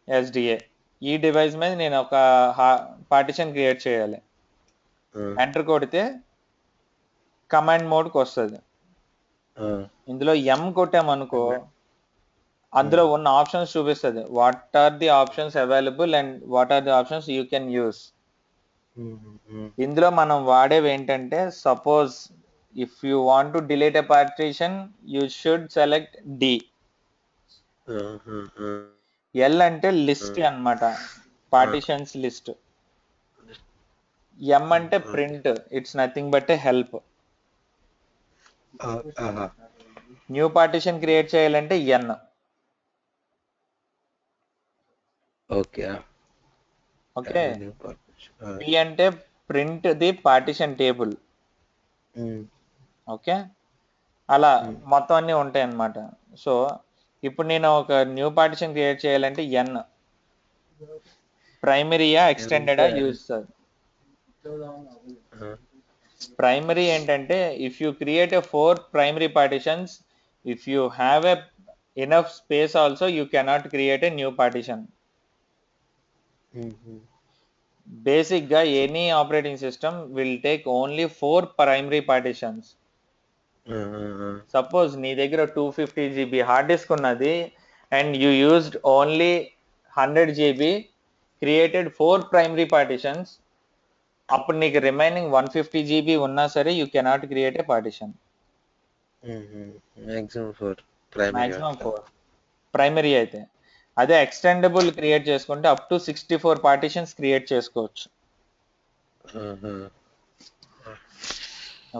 ఎస్డిఏ. ఈ డివైస్ మీద నేను ఒక పార్టిషన్ క్రియేట్ చేయాలి. ఎంటర్ కొడితే కమాండ్ మోడ్కి వస్తుంది. ఇందులో ఎం కొట్టామనుకో అందులో ఉన్న ఆప్షన్స్ చూపిస్తుంది. What are the options available and what are the options you can use. ఇందులో మనం వాడేవి ఏంటంటే, suppose if you want to delete a partition you should select D. L అంటే లిస్ట్ అన్నమాట, పార్టిషన్స్ లిస్ట్. ఎం అంటే print, it's nothing but a help. New partition create చేయాలంటే ఎన్. ఓకే. ఓకే. పి అంటే print the partition table. Okay, అలా మొత్తం అన్ని ఉంటాయి అన్నమాట. సో ఇప్పుడు నేను ఒక న్యూ పార్టిషన్ క్రియేట్ చేయాలంటే ఎన్. ప్రైమరీయా ఎక్స్టెండెడా యూజ్. ప్రైమరీ ఏంటంటే if you create a 4 primary partitions, if you have a enough space also you cannot create a new partition. Basic గా any operating system will take only 4 primary partitions. Suppose నీ దగ్గర 250 GB హార్డ్ డిస్క్ ఉన్నది and you used only 100 GB, created 4 primary partitions. అప్పుడు నీకు రిమైనింగ్ 150 GB ఉన్నా సరే you cannot create a partition. Maximum 4 primary అయితే. అదే ఎక్స్టెండబుల్ క్రియేట్ చేసుకుంటే అప్ టు 64 పార్టిషన్స్ క్రియేట్ చేసుకోవచ్చు.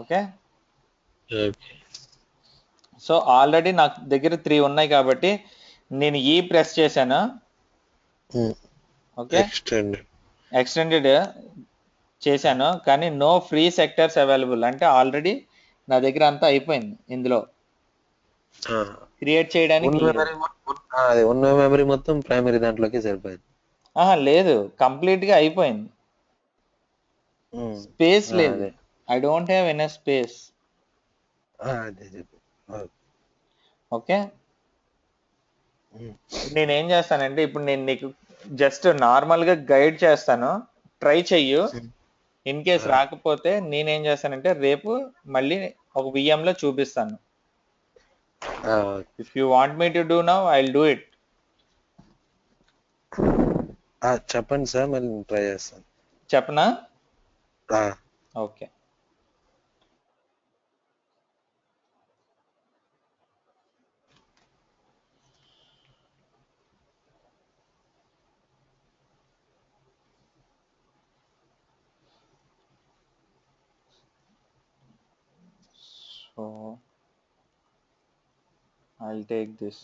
ఓకే. సో ఆల్రెడీ నాకు దగ్గర 3 ఉన్నాయి కాబట్టి నేను ఈ ప్రెస్ చేశాను. ఓకే, ఎక్స్టెండెడ్ చేశాను కానీ నో ఫ్రీ సెక్టర్స్ అవైలబుల్ అంటే ఆల్రెడీ నా దగ్గర అంతా అయిపోయింది. ఇందులో క్రియేట్ చేయడానికి ఉన్న మెమరీ మొత్తం ప్రైమరీ దాంట్లోకి సరిపోయింది. లేదు, కంప్లీట్ గా అయిపోయింది. స్పేస్ లేదు. I don't have enough space. Okay, నేనేం చేస్తానంటే ఇప్పుడు నేను నీకు జస్ట్ నార్మల్ గా గైడ్ చేస్తాను, ట్రై చెయ్యు. ఇన్ కేస్ రాకపోతే నేనేం చేస్తానంటే రేపు మళ్ళీ ఒక VM లో చూపిస్తాను. If you want me to do now I will do it. చెప్పండి సార్, మళ్ళీ ట్రై చేస్తాను. చెప్పనా? Okay. So I'll take this.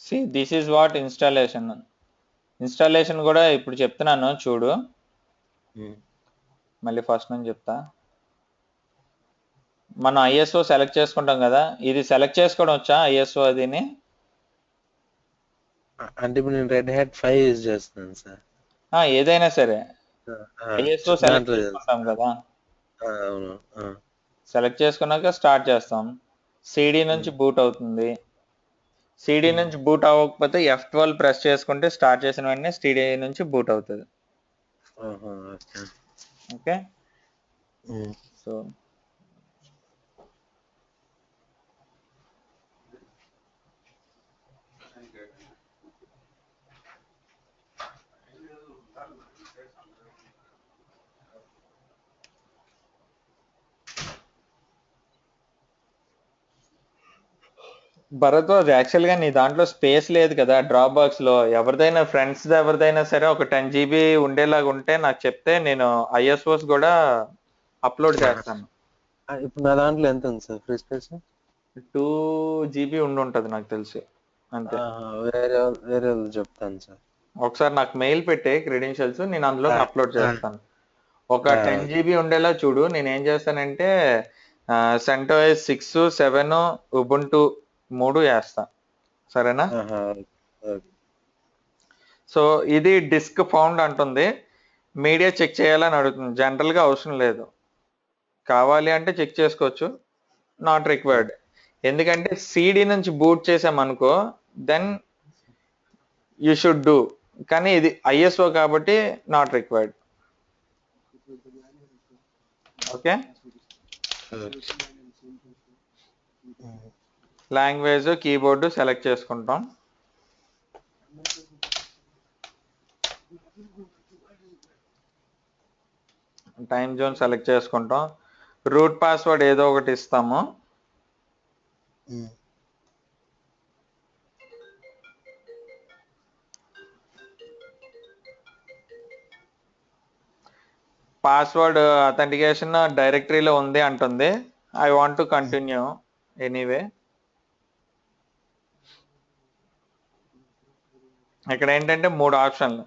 See, this is what installation. Installation కూడా ఇప్పుడు చెప్తున్నాను చూడు. మళ్ళీ ఫస్ట్ నుంచి చెప్తా. మనం ISO సెలెక్ట్ చేసుకుంటాం కదా, ఇది సెలెక్ట్ చేసుకోవడం వచ్చా ISO అదిని? అంటే ఇప్పుడు నేను రెడ్ హ్యాట్ 5 యూజ్ చేస్తున్నాను సార్. ఏదైనా సరే ISO సెలెక్ట్ చేసుకుంటాం కదా. అవును. సెలెక్ట్ చేసుకున్నాక స్టార్ట్ చేస్తాం. CD నుంచి బూట్ అవుతుంది. CD నుంచి బూట్ అవ్వకపోతే F12 ప్రెస్ చేసుకుంటే స్టార్ట్ చేసిన వెంటనే CD నుంచి బూట్ అవుతుంది. ఓకే. సో భరద్వాజ్ యాక్చువల్ గా నీ దాంట్లో స్పేస్ లేదు కదా డ్రాప్ బాక్స్ లో. ఎవరిదైనా ఫ్రెండ్స్ ఎవరిదైనా సరే ఒక 10 GB ఉండేలాగా ఉంటే నాకు చెప్తే నేను ఐఎస్ఓస్ కూడా అప్లోడ్ చేస్తాను. ఇప్పుడు నా దాంట్లో ఎంత ఉంది సార్ ఫ్రీ స్పేస్? 2 GB ఉండి ఉంటది నాకు తెలిసి, అంతే. వేరే వేరే వాళ్ళు చెప్తాను సార్. ఒకసారి నాకు మెయిల్ పెట్టే క్రెడెన్షియల్స్, నేను అందులోకి అప్లోడ్ చేస్తాను. ఒక టెన్ ఓకే. జీబీ ఉండేలా చూడు. నేను ఏం చేస్తానంటే సెంటోస్ 6, 7, ఉబుంటు 3 వేస్తా. సరేనా? ఓకే. సో ఇది డిస్క్ ఫౌండ్ అంటుంది. మీడియా చెక్ చేయాలని అడుగుతుంది. జనరల్ గా అవసరం లేదు, కావాలి అంటే చెక్ చేసుకోవచ్చు. Not required. ఎందుకంటే సిడి నుంచి బూట్ చేసామనుకో దెన్ యూ షుడ్ డూ. కానీ ఇది ఐఎస్ఓ కాబట్టి not required. Okay. Language keyboard select చేసుకుంటాం. టైం జోన్ సెలెక్ట్ చేసుకుంటాం. రూట్ పాస్వర్డ్ ఏదో ఒకటి ఇస్తాము. పాస్వర్డ్ అథెంటికేషన్ డైరెక్టరీలో ఉంది అంటుంది. I want to continue anyway. ఇక్కడ ఏంటంటే 3 ఆప్షన్లు: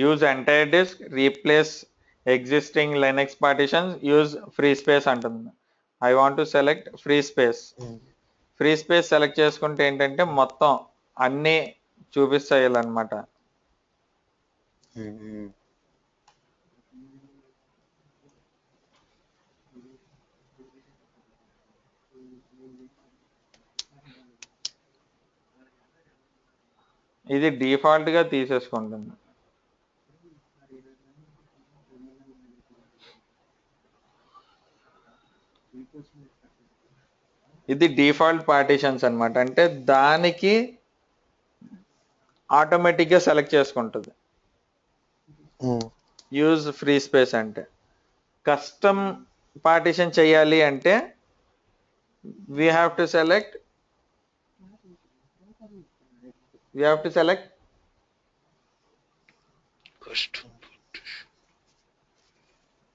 use entire disk, replace existing Linux partitions, use free space అంటుంది. I want to select free space. Free space select చేసుకుంటే ఏంటంటే మొత్తం అన్నీ చూపిస్తాయన్నమాట. ఇది డిఫాల్ట్ గా తీసేసుకుంటుంది. ఇది డిఫాల్ట్ పార్టిషన్స్ అన్నమాట. అంటే దానికి ఆటోమేటిక్ గా సెలెక్ట్ చేసుకుంటుంది యూజ్ ఫ్రీ స్పేస్. అంటే కస్టమ్ పార్టిషన్ చేయాలి అంటే we have to select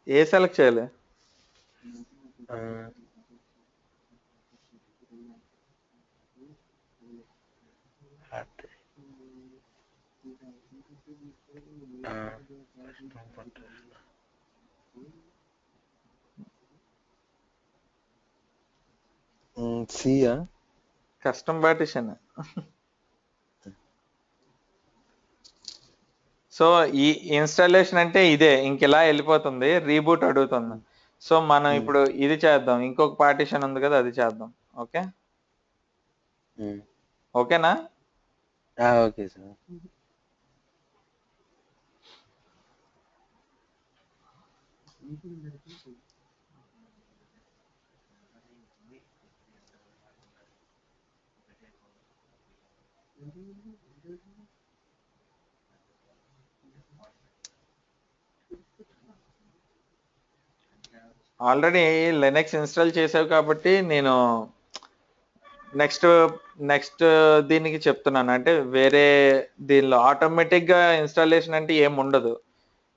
A select చేయాలి? సియా కస్టమ్ పార్టిషన్. సో ఈ ఇన్స్టాలేషన్ అంటే ఇదే, ఇంకెలా వెళ్ళిపోతుంది, రీబూట్ అడుగుతుంది. సో మనం ఇప్పుడు ఇది చేద్దాం, ఇంకొక పార్టిషన్ ఉంది కదా అది చేద్దాం. ఓకే, ఓకేనా? Okay sir. Already Linux install చేసావు కాబట్టి నేను నెక్స్ట్ నెక్స్ట్ దీనికి చెప్తున్నాను. అంటే వేరే దీనిలో ఆటోమేటిక్ గా ఇన్స్టాలేషన్ అంటే ఏం ఉండదు,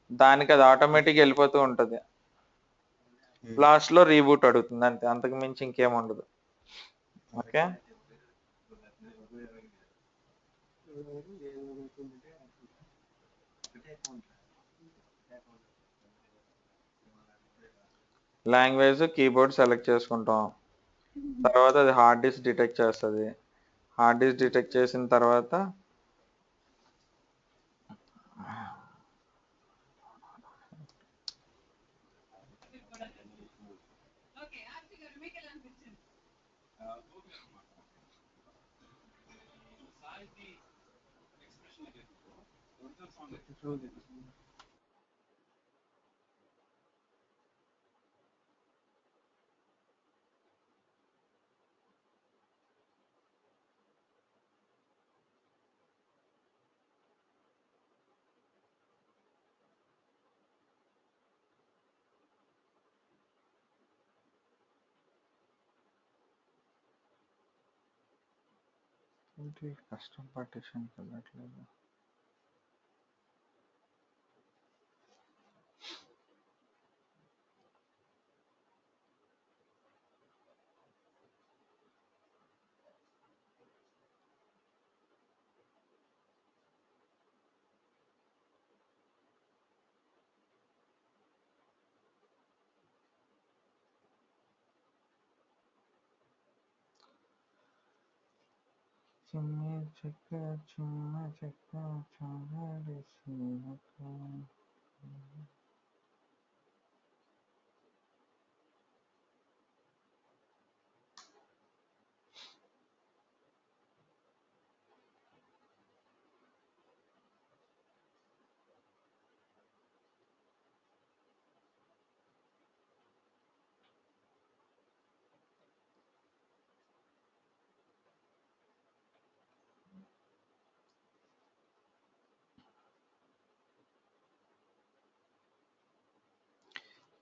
దానికి అది ఆటోమేటిక్ వెళ్ళిపోతూ ఉంటది. లాస్ట్ లో రీబూట్ అడుగుతుంది అంతే, అంతకు మించి ఇంకేం ఉండదు. ఓకే. లాంగ్వేజ్ కీబోర్డ్ సెలెక్ట్ చేసుకుంటాం. తర్వాత అది హార్డ్ డిస్క్ డిటెక్ట్ చేస్తుంది. హార్డ్ డిస్క్ డిటెక్ట్ చేసిన తర్వాత ఏంటి కస్టమ్ పార్టీషన్ వెళ్ళట్లేదు. చిన్న చెక్క చిన్న చెక్క చాలేసినక.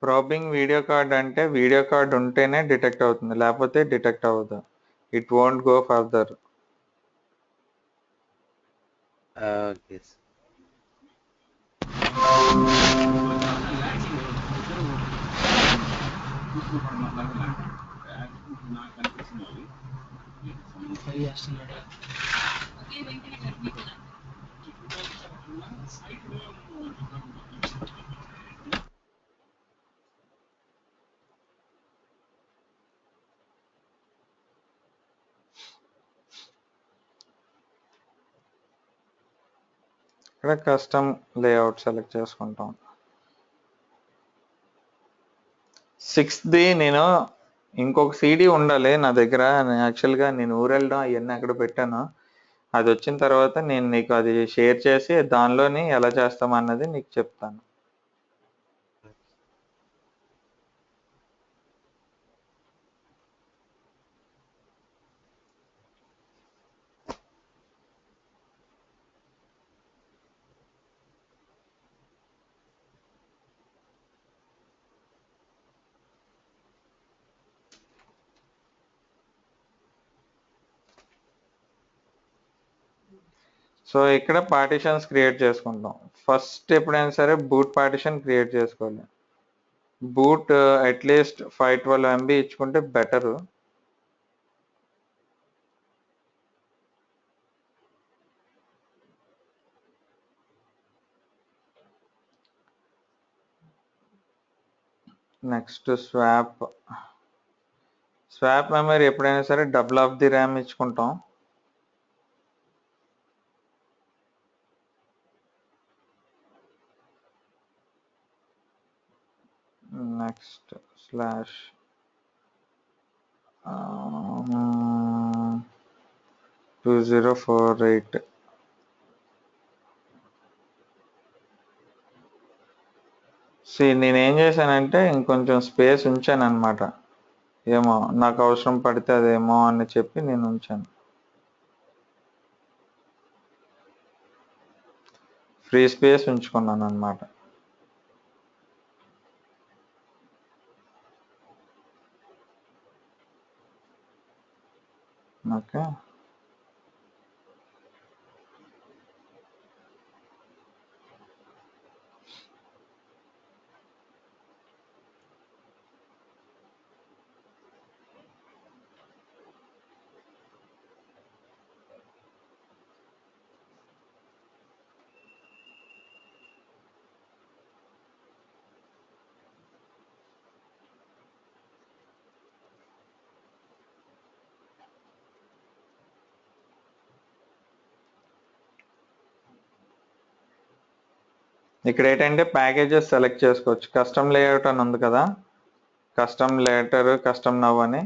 ప్రాబింగ్ వీడియో కార్డ్ అంటే వీడియో కార్డ్ ఉంటేనే డిటెక్ట్ అవుతుంది, లేకపోతే డిటెక్ట్ అవ్వదు. It won't go further. Okay. ఇక్కడ కస్టమ్ లేఅవుట్ సెలెక్ట్ చేసుకుంటాం. 6th నేను ఇంకొక సీడీ ఉండాలి నా దగ్గర. యాక్చువల్గా నేను ఊరెళ్ళడం అవన్నీ అక్కడ పెట్టాను. అది వచ్చిన తర్వాత నేను నీకు అది షేర్ చేసి దానిలోని ఎలా చేస్తాం అన్నది నీకు చెప్తాను. సో ఇక్కడ పార్టిషన్స్ క్రియేట్ చేసుకుంటాం. ఫస్ట్ ఎప్పుడైనా సరే బూట్ పార్టిషన్ క్రియేట్ చేసుకోవాలి. బూట్ అట్లీస్ట్ 512 MB ఇచ్చుకుంటే బెటరు. నెక్స్ట్ స్వాప్ మెమరీ ఎప్పుడైనా సరే డబుల్ ఆఫ్ ది ర్యామ్ ఇచ్చుకుంటాం. Next slash 2048. నేనేం చేశానంటే ఇంకొంచెం స్పేస్ ఉంచాను అనమాట. ఏమో నాకు అవసరం పడితే అదేమో అని చెప్పి నేను ఉంచాను. ఫ్రీ స్పేస్ ఉంచుకున్నాను అనమాట. ఓకే. ఇక్కడ ఏంటంటే ప్యాకేజెస్ సెలెక్ట్ చేసుకోవచ్చు. కస్టమ్ లేఅవుట్ అని ఉంది కదా, కస్టమ్ లేటర్, కస్టమ్ నవ్ అని.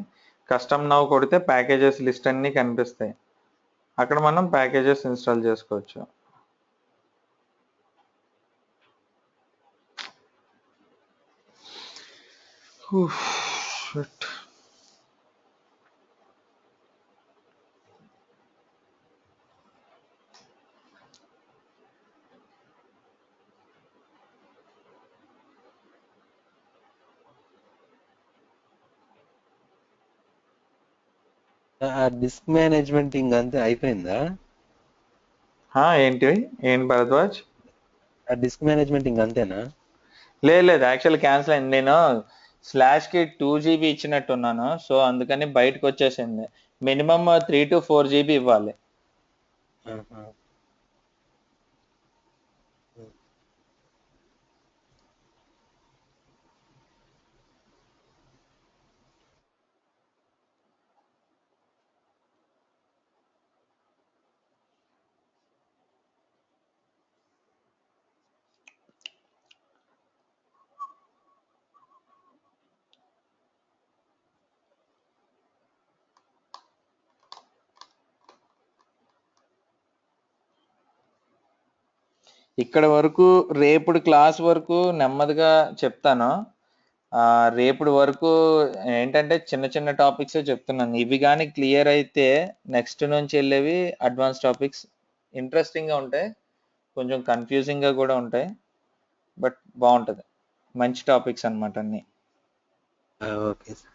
కస్టమ్ నవ్ కొడితే ప్యాకేజెస్ లిస్ట్ అన్నీ కనిపిస్తాయి. అక్కడ మనం ప్యాకేజెస్ ఇన్స్టాల్ చేసుకోవచ్చు. ఆ డిస్క్ మేనేజ్మెంట్ ఇంక అంతే అయిపోయిందా? ఏంటి భరద్వాజ్? ఆ డిస్క్ మేనేజ్మెంట్ ఇంక అంతేనా? లేదు యాక్చువల్ క్యాన్సిల్ అయింది. నేను స్లాష్ కి 2 GB ఇచ్చినట్టున్నాను, సో అందుకని బయటకు వచ్చేసింది. మినిమం 3 to 4 GB ఇవ్వాలి. ఆహా. ఇక్కడ వరకు రేపుడు క్లాస్ వరకు నెమ్మదిగా చెప్తాను. రేపుడు వరకు ఏంటంటే చిన్న చిన్న టాపిక్స్ చెప్తున్నాను. ఇవి కానీ క్లియర్ అయితే నెక్స్ట్ నుంచి వెళ్ళేవి అడ్వాన్స్ టాపిక్స్ ఇంట్రెస్టింగ్ గా ఉంటాయి, కొంచెం కన్ఫ్యూజింగ్ గా కూడా ఉంటాయి, బట్ బాగుంటది. మంచి టాపిక్స్ అన్నమాట అన్ని. Okay sir.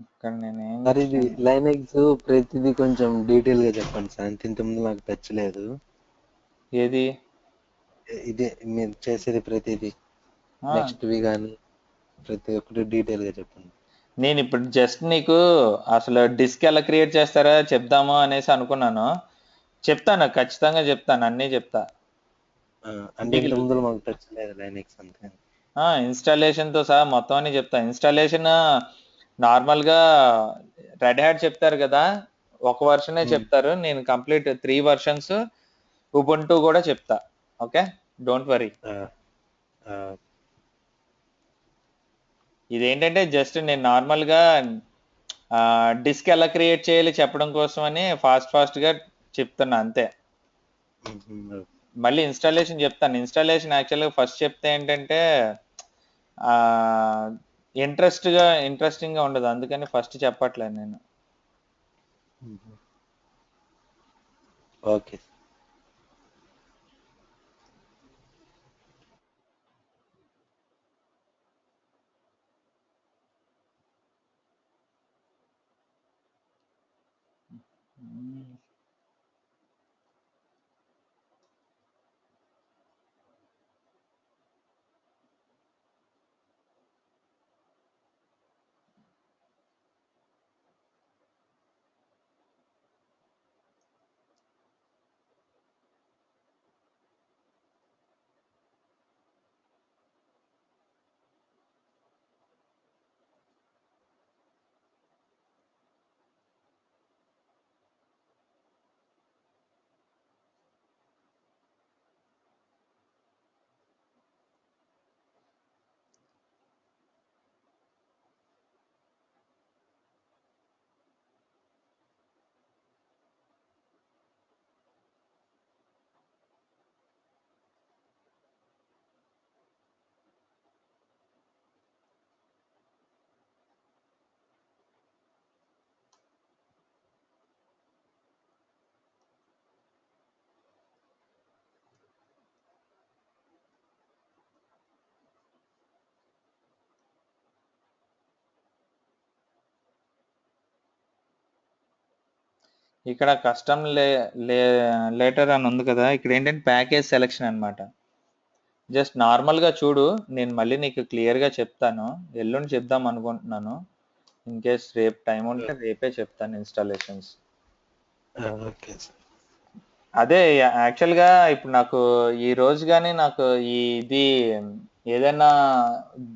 ఇక్కడ నేను ఏం సార్ ఇది చేశాను? లైనెక్స్ ప్రతిదీ కొంచెం డీటెయిల్ గా చెప్పండి సార్. ఇంతకుముందు నాకు టచ్ లేదు. ఏది? ఇదే మీరు చేసేది ప్రతిదీ, ఆ, నెక్స్ట్వి కానీ ప్రతి ఒక్కటి డీటెయిల్ గా చెప్పండి. నేను ఇప్పుడు జస్ట్ నీకు అసలు డిస్క్ ఎలా క్రియేట్ చేస్తారా చెప్దాము అనేసి అనుకున్నాను. చెప్తాను, ఖచ్చితంగా చెప్తాను, అన్నీ చెప్తా. అంటే నీకు ఇంత ముందు మాకు టచ్ లేదు లైనెక్స్ అంతే. ఇన్స్టాలేషన్ తో సహా మొత్తం అన్ని చెప్తా. ఇన్స్టాలేషన్ నార్మల్ గా రెడ్ హ్యాట్ చెప్తారు కదా, ఒక వర్షనే చెప్తారు. నేను కంప్లీట్ 3 వర్షన్స్ ఉబుంటూ కూడా చెప్తా. Okay, don't worry. ఇదేంటంటే జస్ట్ నేను నార్మల్ గా డిస్క్ ఎలా క్రియేట్ చేయాలి చెప్పడం కోసం అని ఫాస్ట్ గా చెప్తున్నా అంతే. మళ్ళీ ఇన్స్టాలేషన్ చెప్తాను. ఇన్స్టాలేషన్ యాక్చువల్గా ఫస్ట్ చెప్తే ఏంటంటే ఇంట్రెస్టింగ్ గా ఉండదు, అందుకని ఫస్ట్ చెప్పట్లేదు నేను. ఓకే. ఇక్కడ కస్టమ్ లేటర్ అని ఉంది కదా, ఇక్కడ ఏంటంటే ప్యాకేజ్ సెలెక్షన్ అన్నమాట. జస్ట్ నార్మల్ గా చూడు, నేను మళ్ళీ నీకు క్లియర్ గా చెప్తాను. ఎల్లుండి చెప్దాం అనుకుంటున్నాను. ఇన్ కేస్ రేపు టైం ఉంటే రేపే చెప్తాను ఇన్స్టాలేషన్స్. Okay sir. అదే యాక్చువల్ గా ఇప్పుడు నాకు ఈ రోజు కానీ నాకు ఇది ఏదైనా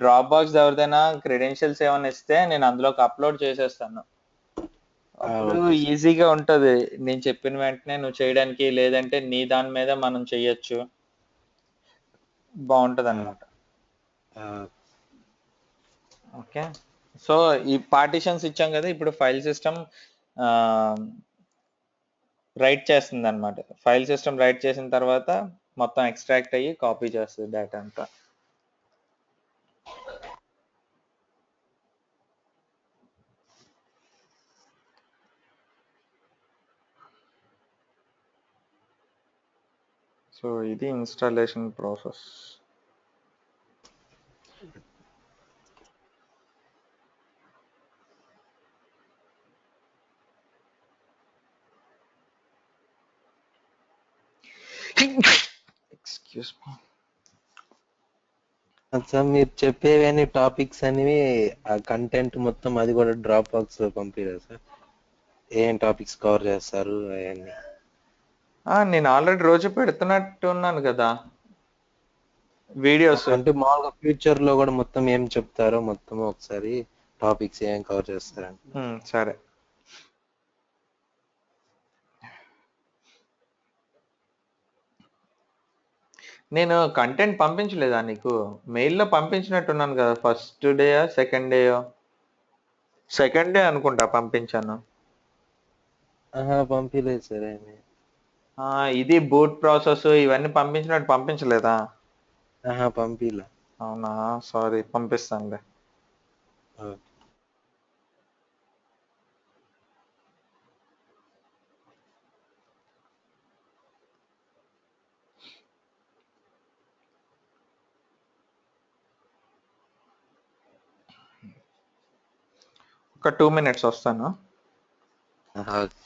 డ్రాప్ బాక్స్ ఎవరిదైనా క్రెడెన్షియల్స్ ఏమైనా ఇస్తే నేను అందులోకి అప్లోడ్ చేసేస్తాను. అప్పుడు ఓకే సార్. ఈజీగా ఉంటది నేను చెప్పిన వెంటనే నువ్వు చేయడానికి, లేదంటే నీ దాని మీద మనం చెయ్యొచ్చు, బాగుంటది అనమాట. ఓకే. సో ఈ పార్టిషన్స్ ఇచ్చాం కదా, ఇప్పుడు ఫైల్ సిస్టమ్ రైట్ చేస్తుంది అనమాట. ఫైల్ సిస్టమ్ రైట్ చేసిన తర్వాత మొత్తం ఎక్స్ట్రాక్ట్ అయ్యి కాపీ చేస్తుంది డేటా అంతా. సో ఇది ఇన్స్టాలేషన్ ప్రాసెస్. Excuse me. అచ్చా, మీరు చెప్పేవన్నీ టాపిక్స్ అనేవి ఆ కంటెంట్ మొత్తం అది కూడా డ్రాప్ బాక్స్ లో పంపిరా సార్? ఏం టాపిక్స్ కవర్ చేస్తారు అవన్నీ? నేను ఆల్రెడీ రోజు పెడుతున్నట్టు ఉన్నాను కదా వీడియోస్. అంటే మామూలుగా ఫ్యూచర్ లో కూడా మొత్తం ఏం చెప్తారో మొత్తం ఒకసారి టాపిక్స్ ఏం కవర్ చేస్తారండి? సరే. నేను కంటెంట్ పంపించలేదా నీకు? మెయిల్లో పంపించినట్టున్నాను కదా, ఫస్ట్ డేయో సెకండ్ డేయో. సెకండ్ డే అనుకుంటా పంపించాను. పంపించలేదు సార్ ఏమి. ఇది బూట్ ప్రాసెస్ ఇవన్నీ పంపించినట్టు పంపించలేదా? పంపిలా. అవునా, సారీ, పంపిస్తానులే. ఒక 2 minutes వస్తాను. Okay.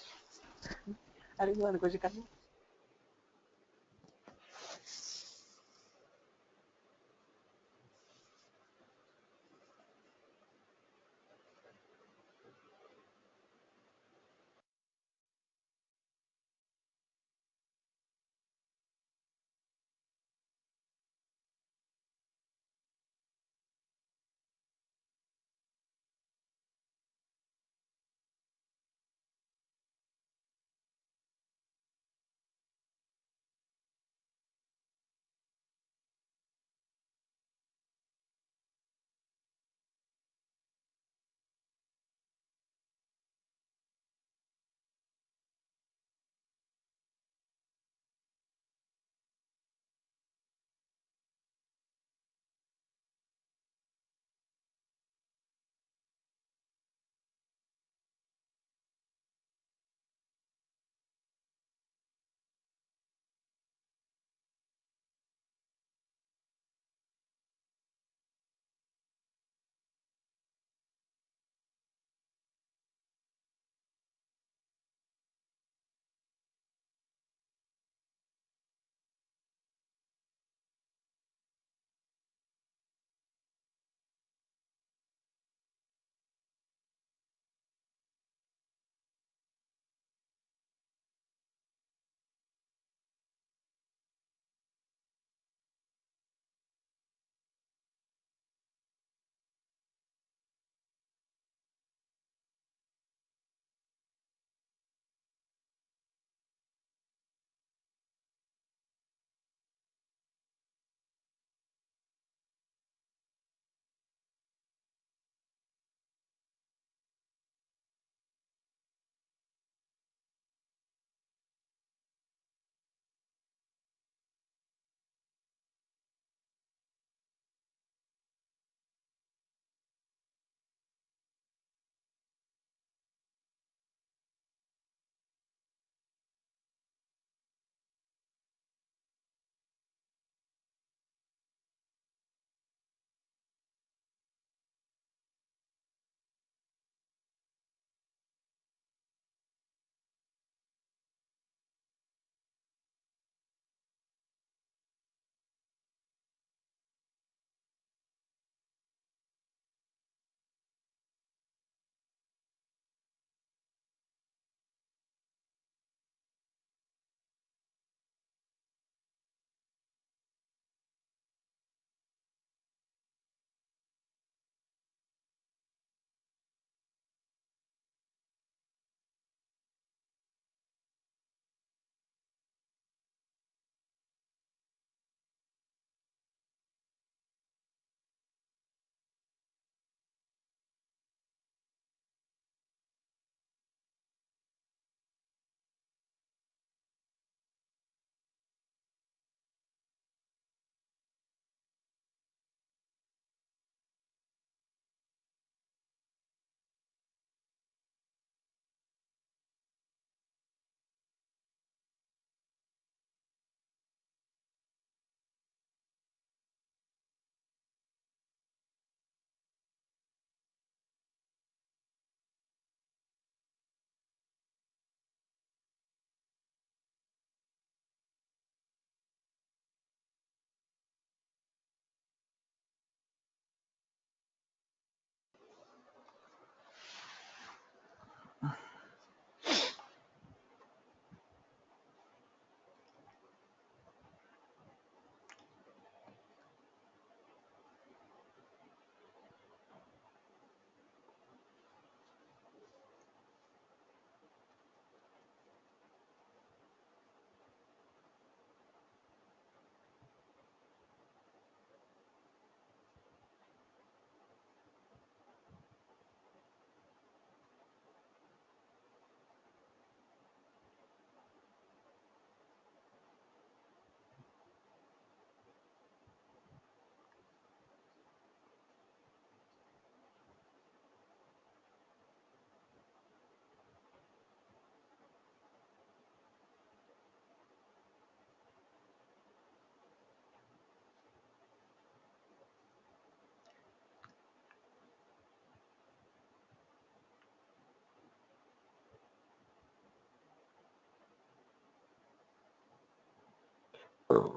Hello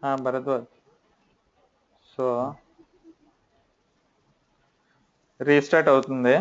sir Bharadwaj. So restart అవుతుంది.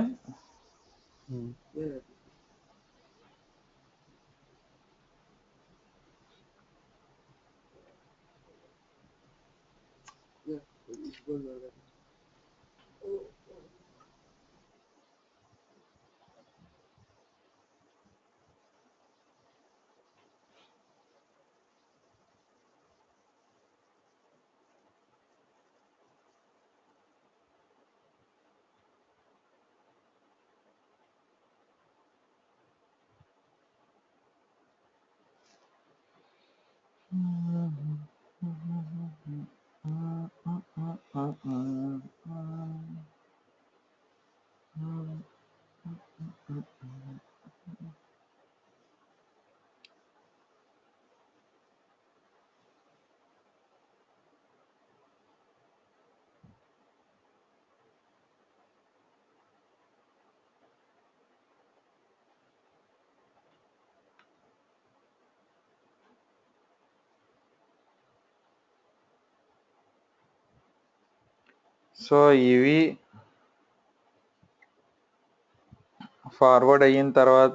సో ఇవి ఫార్వర్డ్ అయిన తర్వాత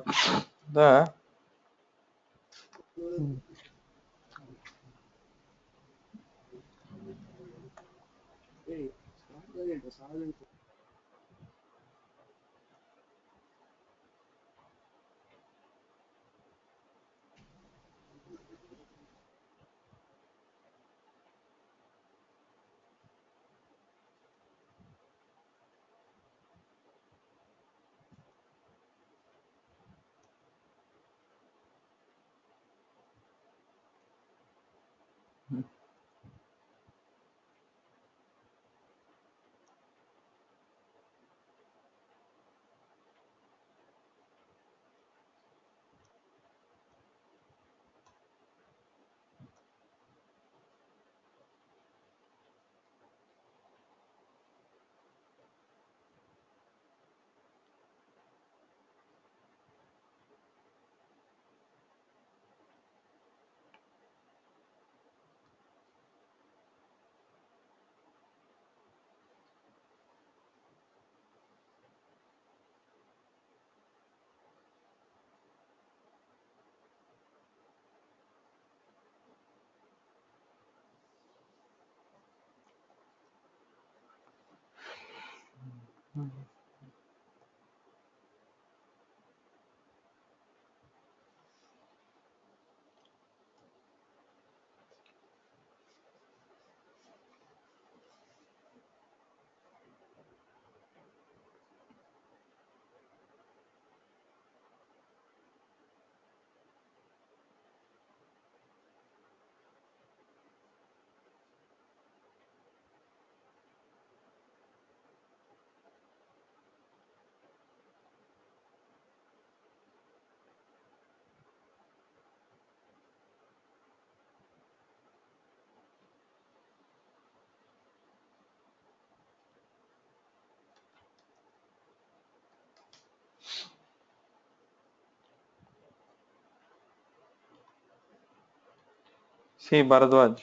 భరద్వాజ్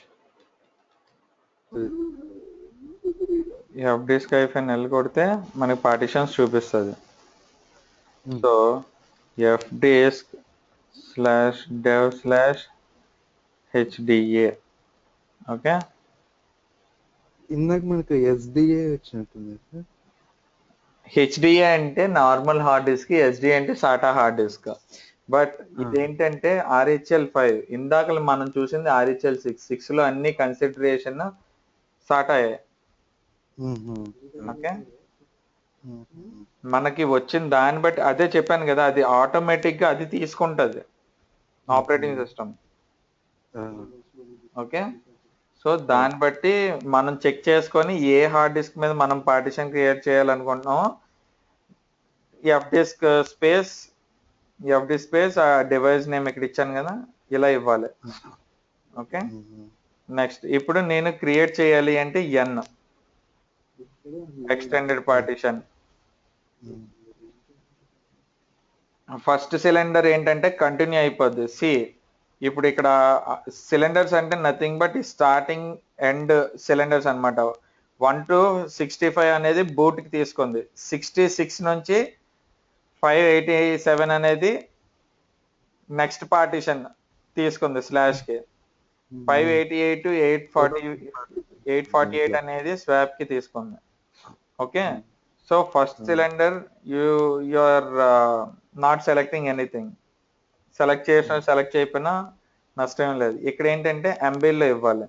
డిస్క్ -L కొడితే మనకి పార్టిషన్స్ చూపిస్తుంది. So fdisk/dev/hda okay. ఇందాక మనకు SDA వచ్చినట్టుంది సార్. హెచ్డిఏ అంటే నార్మల్ హార్డ్ డిస్క్, ఎస్డి అంటే సాటా హార్డ్ డిస్క్. బట్ ఇదేంటంటే RHL5. ఇందాక మనం చూసింది RHL6 లో అన్ని కన్సిడరేషన్ సాటాయే. ఓకే, మనకి వచ్చిన దాన్ని బట్టి అదే చెప్పాను కదా, అది ఆటోమేటిక్ గా అది తీసుకుంటది ఆపరేటింగ్ సిస్టమ్. ఓకే, సో దాన్ని బట్టి మనం చెక్ చేసుకొని ఏ హార్డ్ డిస్క్ మీద మనం పార్టిషన్ క్రియేట్ చేయాలనుకుంటున్నామో FD స్పేస్ ఆ డివైస్ నేమ్ ఇక్కడ ఇచ్చాను కదా, ఇలా ఇవ్వాలి. ఓకే, నెక్స్ట్ ఇప్పుడు నేను క్రియేట్ చేయాలి అంటే N extended partition. First cylinder ఏంటంటే కంటిన్యూ అయిపోద్ది. ఇప్పుడు ఇక్కడ సిలిండర్స్ అంటే nothing but starting end cylinders అన్నమాట. 1 to 65 అనేది బూట్ కి తీసుకుంది. 66 నుంచి 587 అనేది నెక్స్ట్ పార్టిషన్ తీసుకుంది స్లాష్ కి. 588 to 848 అనేది స్వాప్ కి తీసుకుంది. Okay, so first cylinder you are not selecting anything. Select చేయకపోయినా నష్టం లేదు. ఇక్కడ ఏంటంటే ఎంబీలో ఇవ్వాలి.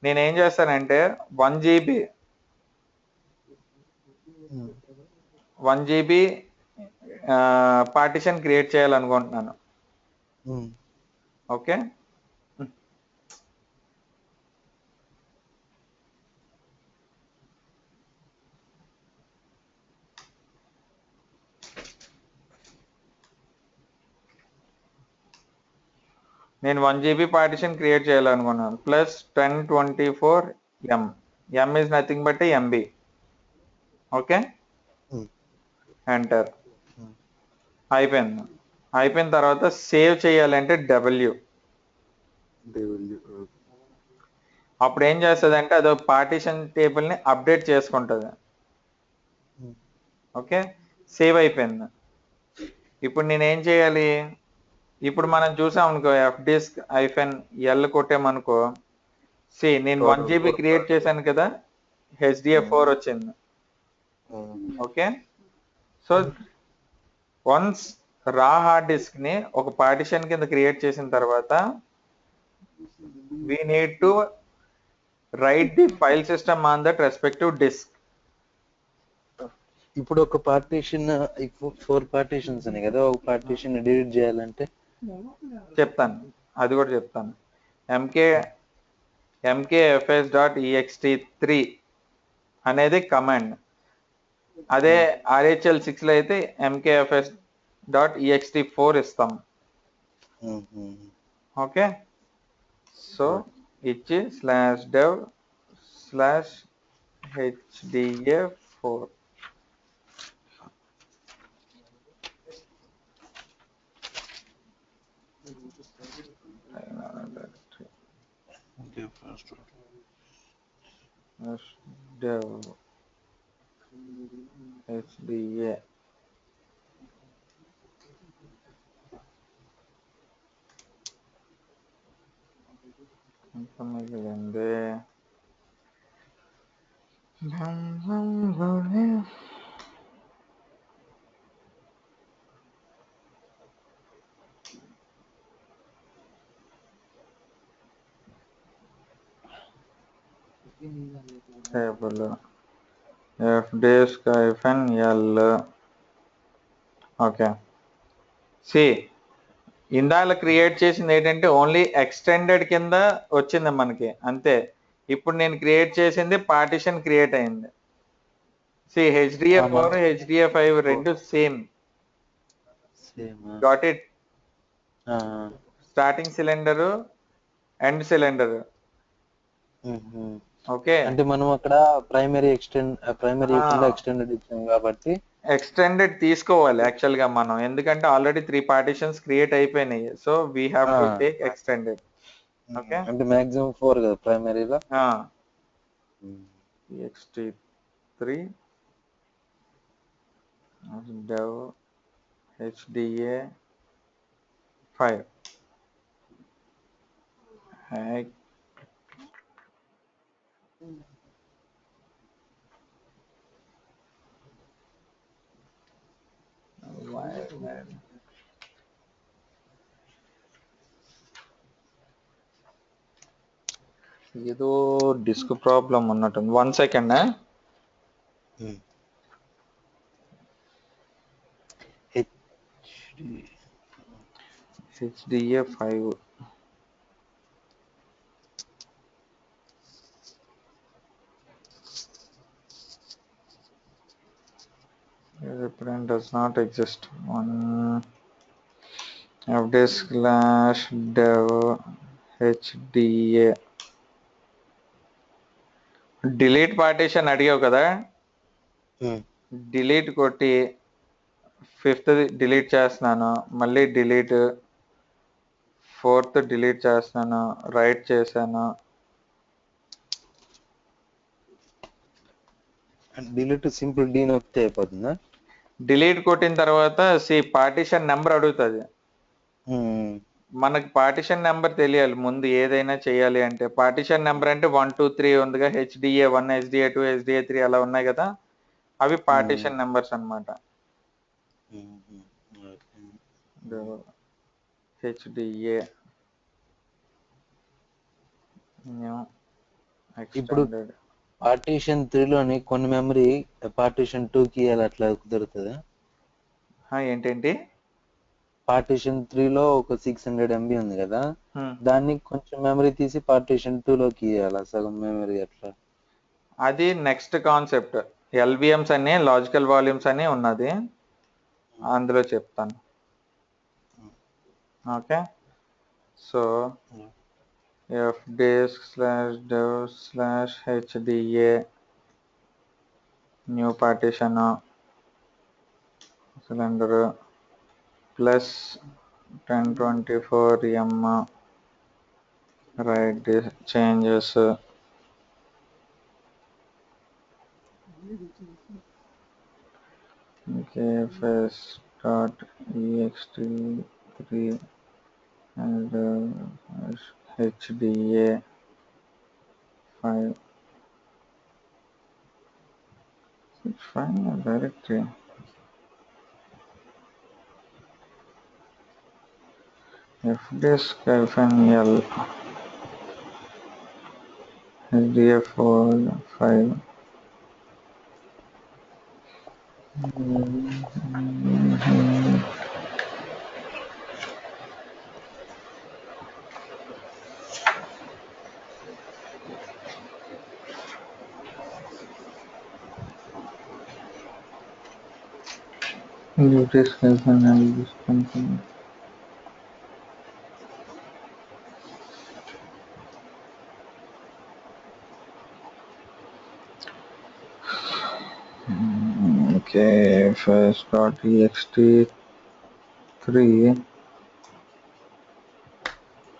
నేను ఏం చేస్తానంటే 1 GB పార్టిషన్ క్రియేట్ చేయాలనుకుంటున్నాను. ఓకే, నేను 1 GB పార్టిషన్ క్రియేట్ చేయాలనుకున్నాను. Plus 1024 M is nothing but MB. Okay, enter. అయిపోయింది. అయిపోయిన తర్వాత సేవ్ చేయాలంటే W. అప్పుడు ఏం చేస్తుంది అంటే అదో పార్టీషన్ టేబుల్ ని అప్డేట్ చేసుకుంటుంది. ఓకే, సేవ్ అయిపోయింది. ఇప్పుడు నేనేం చేయాలి? ఇప్పుడు మనం చూసాం అనుకో, fdisk -l కొట్టామనుకో, నేను 1 GB క్రియేట్ చేశాను కదా, HDF4 వచ్చింది. ఓకే, సో వన్స్ రా హార్డ్ డిస్క్ ని ఒక పార్టిషన్ కింద క్రియేట్ చేసిన తర్వాత we need to write the file system on that respective disk. ఇప్పుడు ఒక పార్టీషన్ 4 పార్టీషన్స్ ఉన్నాయి కదా, ఒక పార్టీషన్ డిలీట్ చేయాలంటే చెప్తాను, అది కూడా చెప్తాను. mkfs.ext3 అనేది కమాండ్. అదే RHL6 లో అయితే mkfs.ext4 ఇస్తాం. ఓకే, సో ఇచ్చి /dev/HDA4. dev HDA ఇంకా మిగిలింది టేబుల్ fdisk-l. ఓకే, ఇందాక క్రియేట్ చేసింది ఏంటంటే ఓన్లీ ఎక్స్టెండెడ్ కింద వచ్చింది మనకి అంతే. ఇప్పుడు నేను క్రియేట్ చేసింది పార్టిషన్ క్రియేట్ అయింది. HDA4 HDA5 రెండు same. Got it? Starting cylinder, end cylinder. Okay, అంటే మనం అక్కడ ప్రైమరీ ఎక్స్టెండెడ్ ఇచ్చాం కాబట్టి ఎక్స్టెండెడ్ తీసుకోవాలి యాక్చువల్ గా మనం, ఎందుకంటే ఆల్రెడీ 3 పార్టిషన్స్ క్రియేట్ అయిపోయినాయి. So we have to take extended. Okay, అంటే మాక్సిమం 4 కదా ప్రైమరీలో. ext3 dev HDA5. ఏదో డిస్క్ ప్రాబ్లం ఉన్నట్టుంది. 1 second. HDA5 reprint does not exist. One fdisk/dev HDA. Delete partition అడిగావు కదా, డిలీట్ కొట్టి 5th డిలీట్ చేస్తున్నాను, మళ్ళీ డిలీట్ 4th డిలీట్ చేస్తున్నాను, రైట్ చేశాను. డిలీట్ సింపుల్ డి నొక్కితే అయిపోతుందా? డిలీట్ కొట్టిన తర్వాత పార్టిషన్ నెంబర్ అడుగుతుంది. మనకి పార్టిషన్ నెంబర్ తెలియాలి ముందు ఏదైనా చేయాలి అంటే. పార్టిషన్ నెంబర్ అంటే 1 2 3 ఉందిగా, HDA1 HDA2 HDA3 అలా ఉన్నాయి కదా, అవి పార్టిషన్ నెంబర్స్ అన్నమాట. HDA ఇప్పుడు పార్టీషన్ 3 లోని కొన్ని మెమరీ పార్టీషన్ 2 కి అట్లా కుదురుతుందా? ఏంటేంటి? పార్టీషన్ 3 లో ఒక 600 MB ఉంది కదా, దాన్ని కొంచెం మెమరీ తీసి పార్టీషన్ 2 లోకి ఇవ్వాలా సగం మెమరీ అట్లా? అది నెక్స్ట్ కాన్సెప్ట్. LVMs అని, లాజికల్ వాల్యూమ్స్ అని ఉన్నది, అందులో చెప్తాను. Okay, so fdisk/dev/HDA new partition cylinder plus 1024M right changes mkfs.ext3 and hda5. Find a directory. fdisk-l hdf5. mkfs.ext3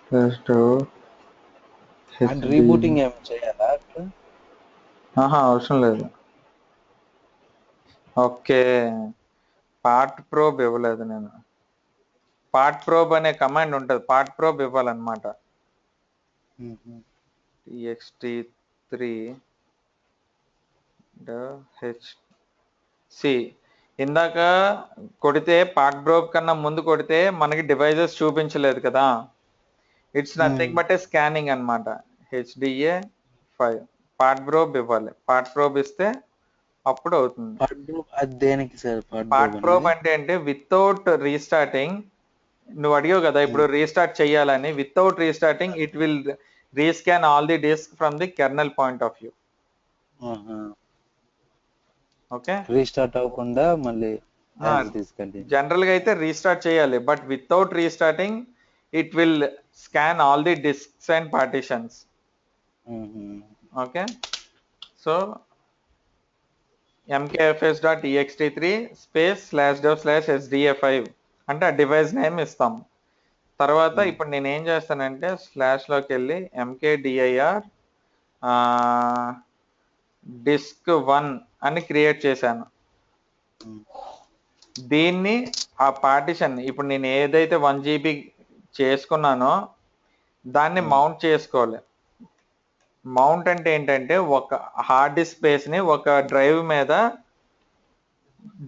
first and hd. Rebooting ఏం చేయాలా అట్లా? అవసరం లేదు. ఓకే, పార్ట్ ప్రోబ్ ఇవ్వలేదు నేను. పార్ట్ ప్రోబ్ అనే కమాండ్ ఉంటుంది, పార్ట్ ప్రోబ్ ఇవ్వాలన్నమాట. ext3 hc ఇందాక కొడితే పార్ట్ ప్రోబ్ కన్నా ముందు కొడితే మనకి డివైజెస్ చూపించలేదు కదా. It's nothing but a scanning అన్నమాట. hda5 పార్ట్ ప్రోబ్ ఇవ్వాలి. పార్ట్ ప్రోబ్ ఇస్తే అప్పుడు అవుతుంది. అది దేనికి సార్? పార్ట్ ప్రోబ్ అంటే వితౌట్ రీస్టార్టింగ్, నువ్వు అడిగావు కదా ఇప్పుడు రీస్టార్ట్ చేయాలని, without restarting it will rescan all the disk from the kernel point of view. Okay, restart అవ్వకుండా మళ్ళీ జనరల్ గా అయితే రీస్టార్ట్ చేయాలి, but without restarting it will scan all the disks and partitions. Okay, so mkfs.ext3 /dev/sda5 అంటే ఆ డివైస్ నేమ్ ఇస్తాం. తర్వాత ఇప్పుడు నేను ఏం చేస్తానంటే స్లాష్ లోకి వెళ్ళి mkdir disk1 అని క్రియేట్ చేశాను. దీన్ని ఆ పార్టిషన్ ఇప్పుడు నేను ఏదైతే 1 GB చేసుకున్నానో దాన్ని మౌంట్ చేసుకోవాలి. మౌంట్ అంటే ఏంటంటే ఒక హార్డ్ డిస్క్ స్పేస్ ని ఒక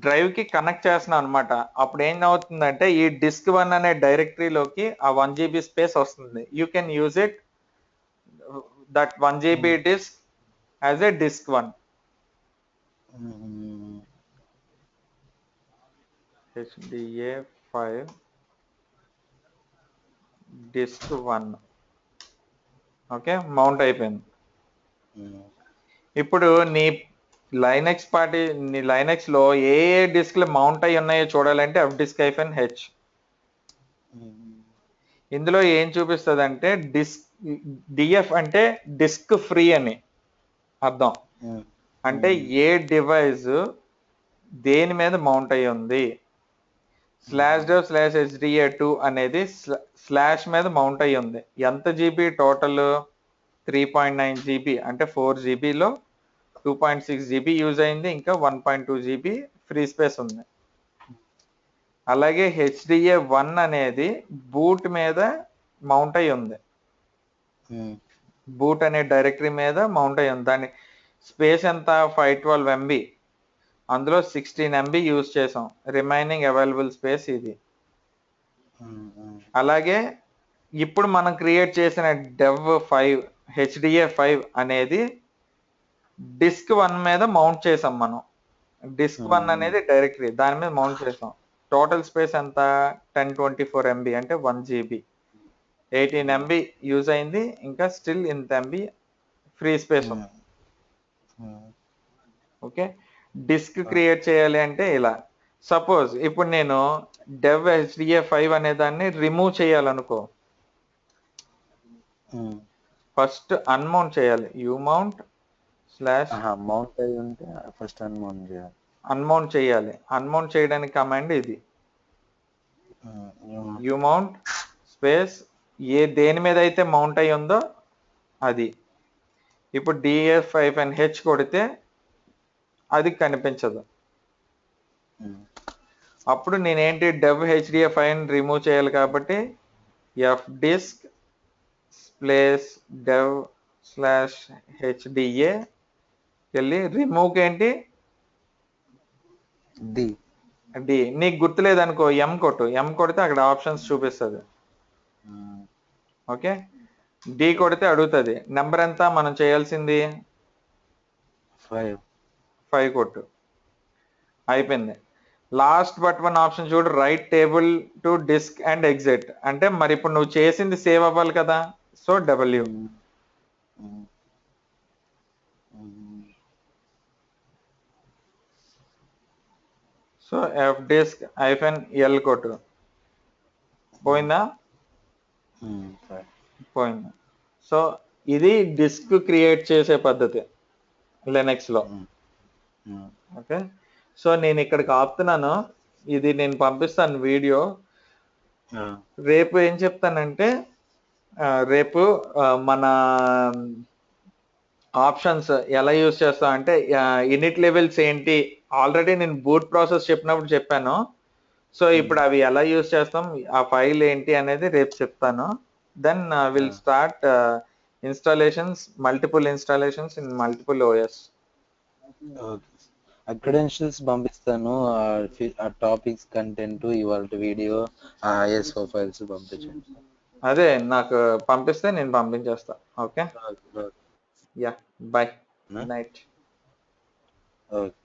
డ్రైవ్ కి కనెక్ట్ చేస్తున్నాను అనమాట. అప్పుడు ఏం అవుతుందంటే ఈ disk1 అనే డైరెక్టరీలోకి ఆ 1 GB స్పేస్ వస్తుంది. You can use it that 1 GB disk as a disk1. hda5 disk1. Okay, mount అయిపోయింది. ఇప్పుడు నీ లైనక్స్ లో ఏ డిస్క్లు మౌంట్ అయి ఉన్నాయో చూడాలంటే fdisk-h. ఇందులో ఏం చూపిస్తుంది అంటే డిఎఫ్ అంటే డిస్క్ ఫ్రీ అని అర్థం. అంటే ఏ డివైస్ దేని మీద మౌంట్ అయి ఉంది. /dev/sda2 అనేది స్లాష్ మీద మౌంట్ అయి ఉంది. ఎంత జీబీ టోటల్? 3.9 GB అంటే 4 GBలో 2.6 GB యూజ్ అయింది, ఇంకా 1.2 GB ఫ్రీ స్పేస్ ఉంది. అలాగే hda1 అనేది బూట్ మీద మౌంట్ అయి ఉంది. బూట్ అనే డైరెక్టరీ మీద మౌంట్ అయి ఉంది. దాని స్పేస్ ఎంత? 512 MB. అందులో 16 MB యూజ్ చేసాం. రిమైనింగ్ అవైలబుల్ స్పేస్ ఇది. అలాగే ఇప్పుడు మనం క్రియేట్ చేసిన hda5 అనేది disk1 మీద మౌంట్ చేసాం మనం. disk1 అనేది డైరెక్టరీ, దాని మీద మౌంట్ చేసాం. టోటల్ స్పేస్ ఎంత? 1024 MB అంటే 1 GB. 18 MB యూజ్ అయింది, ఇంకా స్టిల్ ఇంత MB ఫ్రీ స్పేస్ ఉంది. ఓకే, డిస్క్ క్రియేట్ చేయాలి అంటే ఇలా. సపోజ్ ఇప్పుడు నేను hda5 అనే దాన్ని రిమూవ్ చేయాలనుకో, ఫస్ట్ అన్మౌంట్ చేయాలి. umount మౌంట్ అయి ఉంటే ఫస్ట్ అన్మౌంట్ చేయాలి. అన్మౌంట్ చేయాలి. అన్మౌంట్ చేయడానికి కమాండ్ ఇది, umount స్పేస్ దేని మీద అయితే మౌంట్ అయి ఉందో అది. ఇప్పుడు df-h కొడితే అది కనిపించదు. అప్పుడు నేనేంటి dev HDF ఫైల్ రిమూవ్ చేయాలి కాబట్టి fdisk ప్లేస్ dev/hda వెళ్ళి రిమూవ్ ఏంటి డి డి. నీకు గుర్తులేదనుకో ఎం కొడితే అక్కడ ఆప్షన్స్ చూపిస్తుంది. ఓకే, డి కొడితే అడుగుతుంది. నెంబర్ ఎంత మనం చేయాల్సింది? 5. 5 కొట్టు, అయిపోయింది. లాస్ట్ బట్ వన్ ఆప్షన్ చూడు, write table to disk and exit. అంటే మరి ఇప్పుడు నువ్వు చేసింది సేవ్ అవ్వాలి కదా, so W. So fdisk -L కొట్టు. పోయిందా? పోయింది. సో ఇది డిస్క్ క్రియేట్ చేసే పద్ధతి లినక్స్ లో. ఓకే, సో నేను ఇక్కడికి ఆపుతున్నాను. ఇది నేను పంపిస్తాను వీడియో. రేపు ఏం చెప్తానంటే రేపు మన ఆప్షన్స్ ఎలా యూజ్ చేస్తాం అంటే ఇనిట్ లెవెల్స్ ఏంటి, ఆల్రెడీ నేను బూట్ ప్రాసెస్ చెప్పినప్పుడు చెప్పాను. సో ఇప్పుడు అవి ఎలా యూజ్ చేస్తాం, ఆ ఫైల్ ఏంటి అనేది రేపు చెప్తాను. Then will start installations, multiple installations in multiple OS. Credentials పంపిస్తాను. ఆ టాపిక్స్ కంటెంట్, ఇవాళ వీడియో, ISO ఫైల్స్ పంపించండి. అదే నాకు పంపిస్తే నేను పంపించేస్తా. Okay, yeah, bye, night. Okay.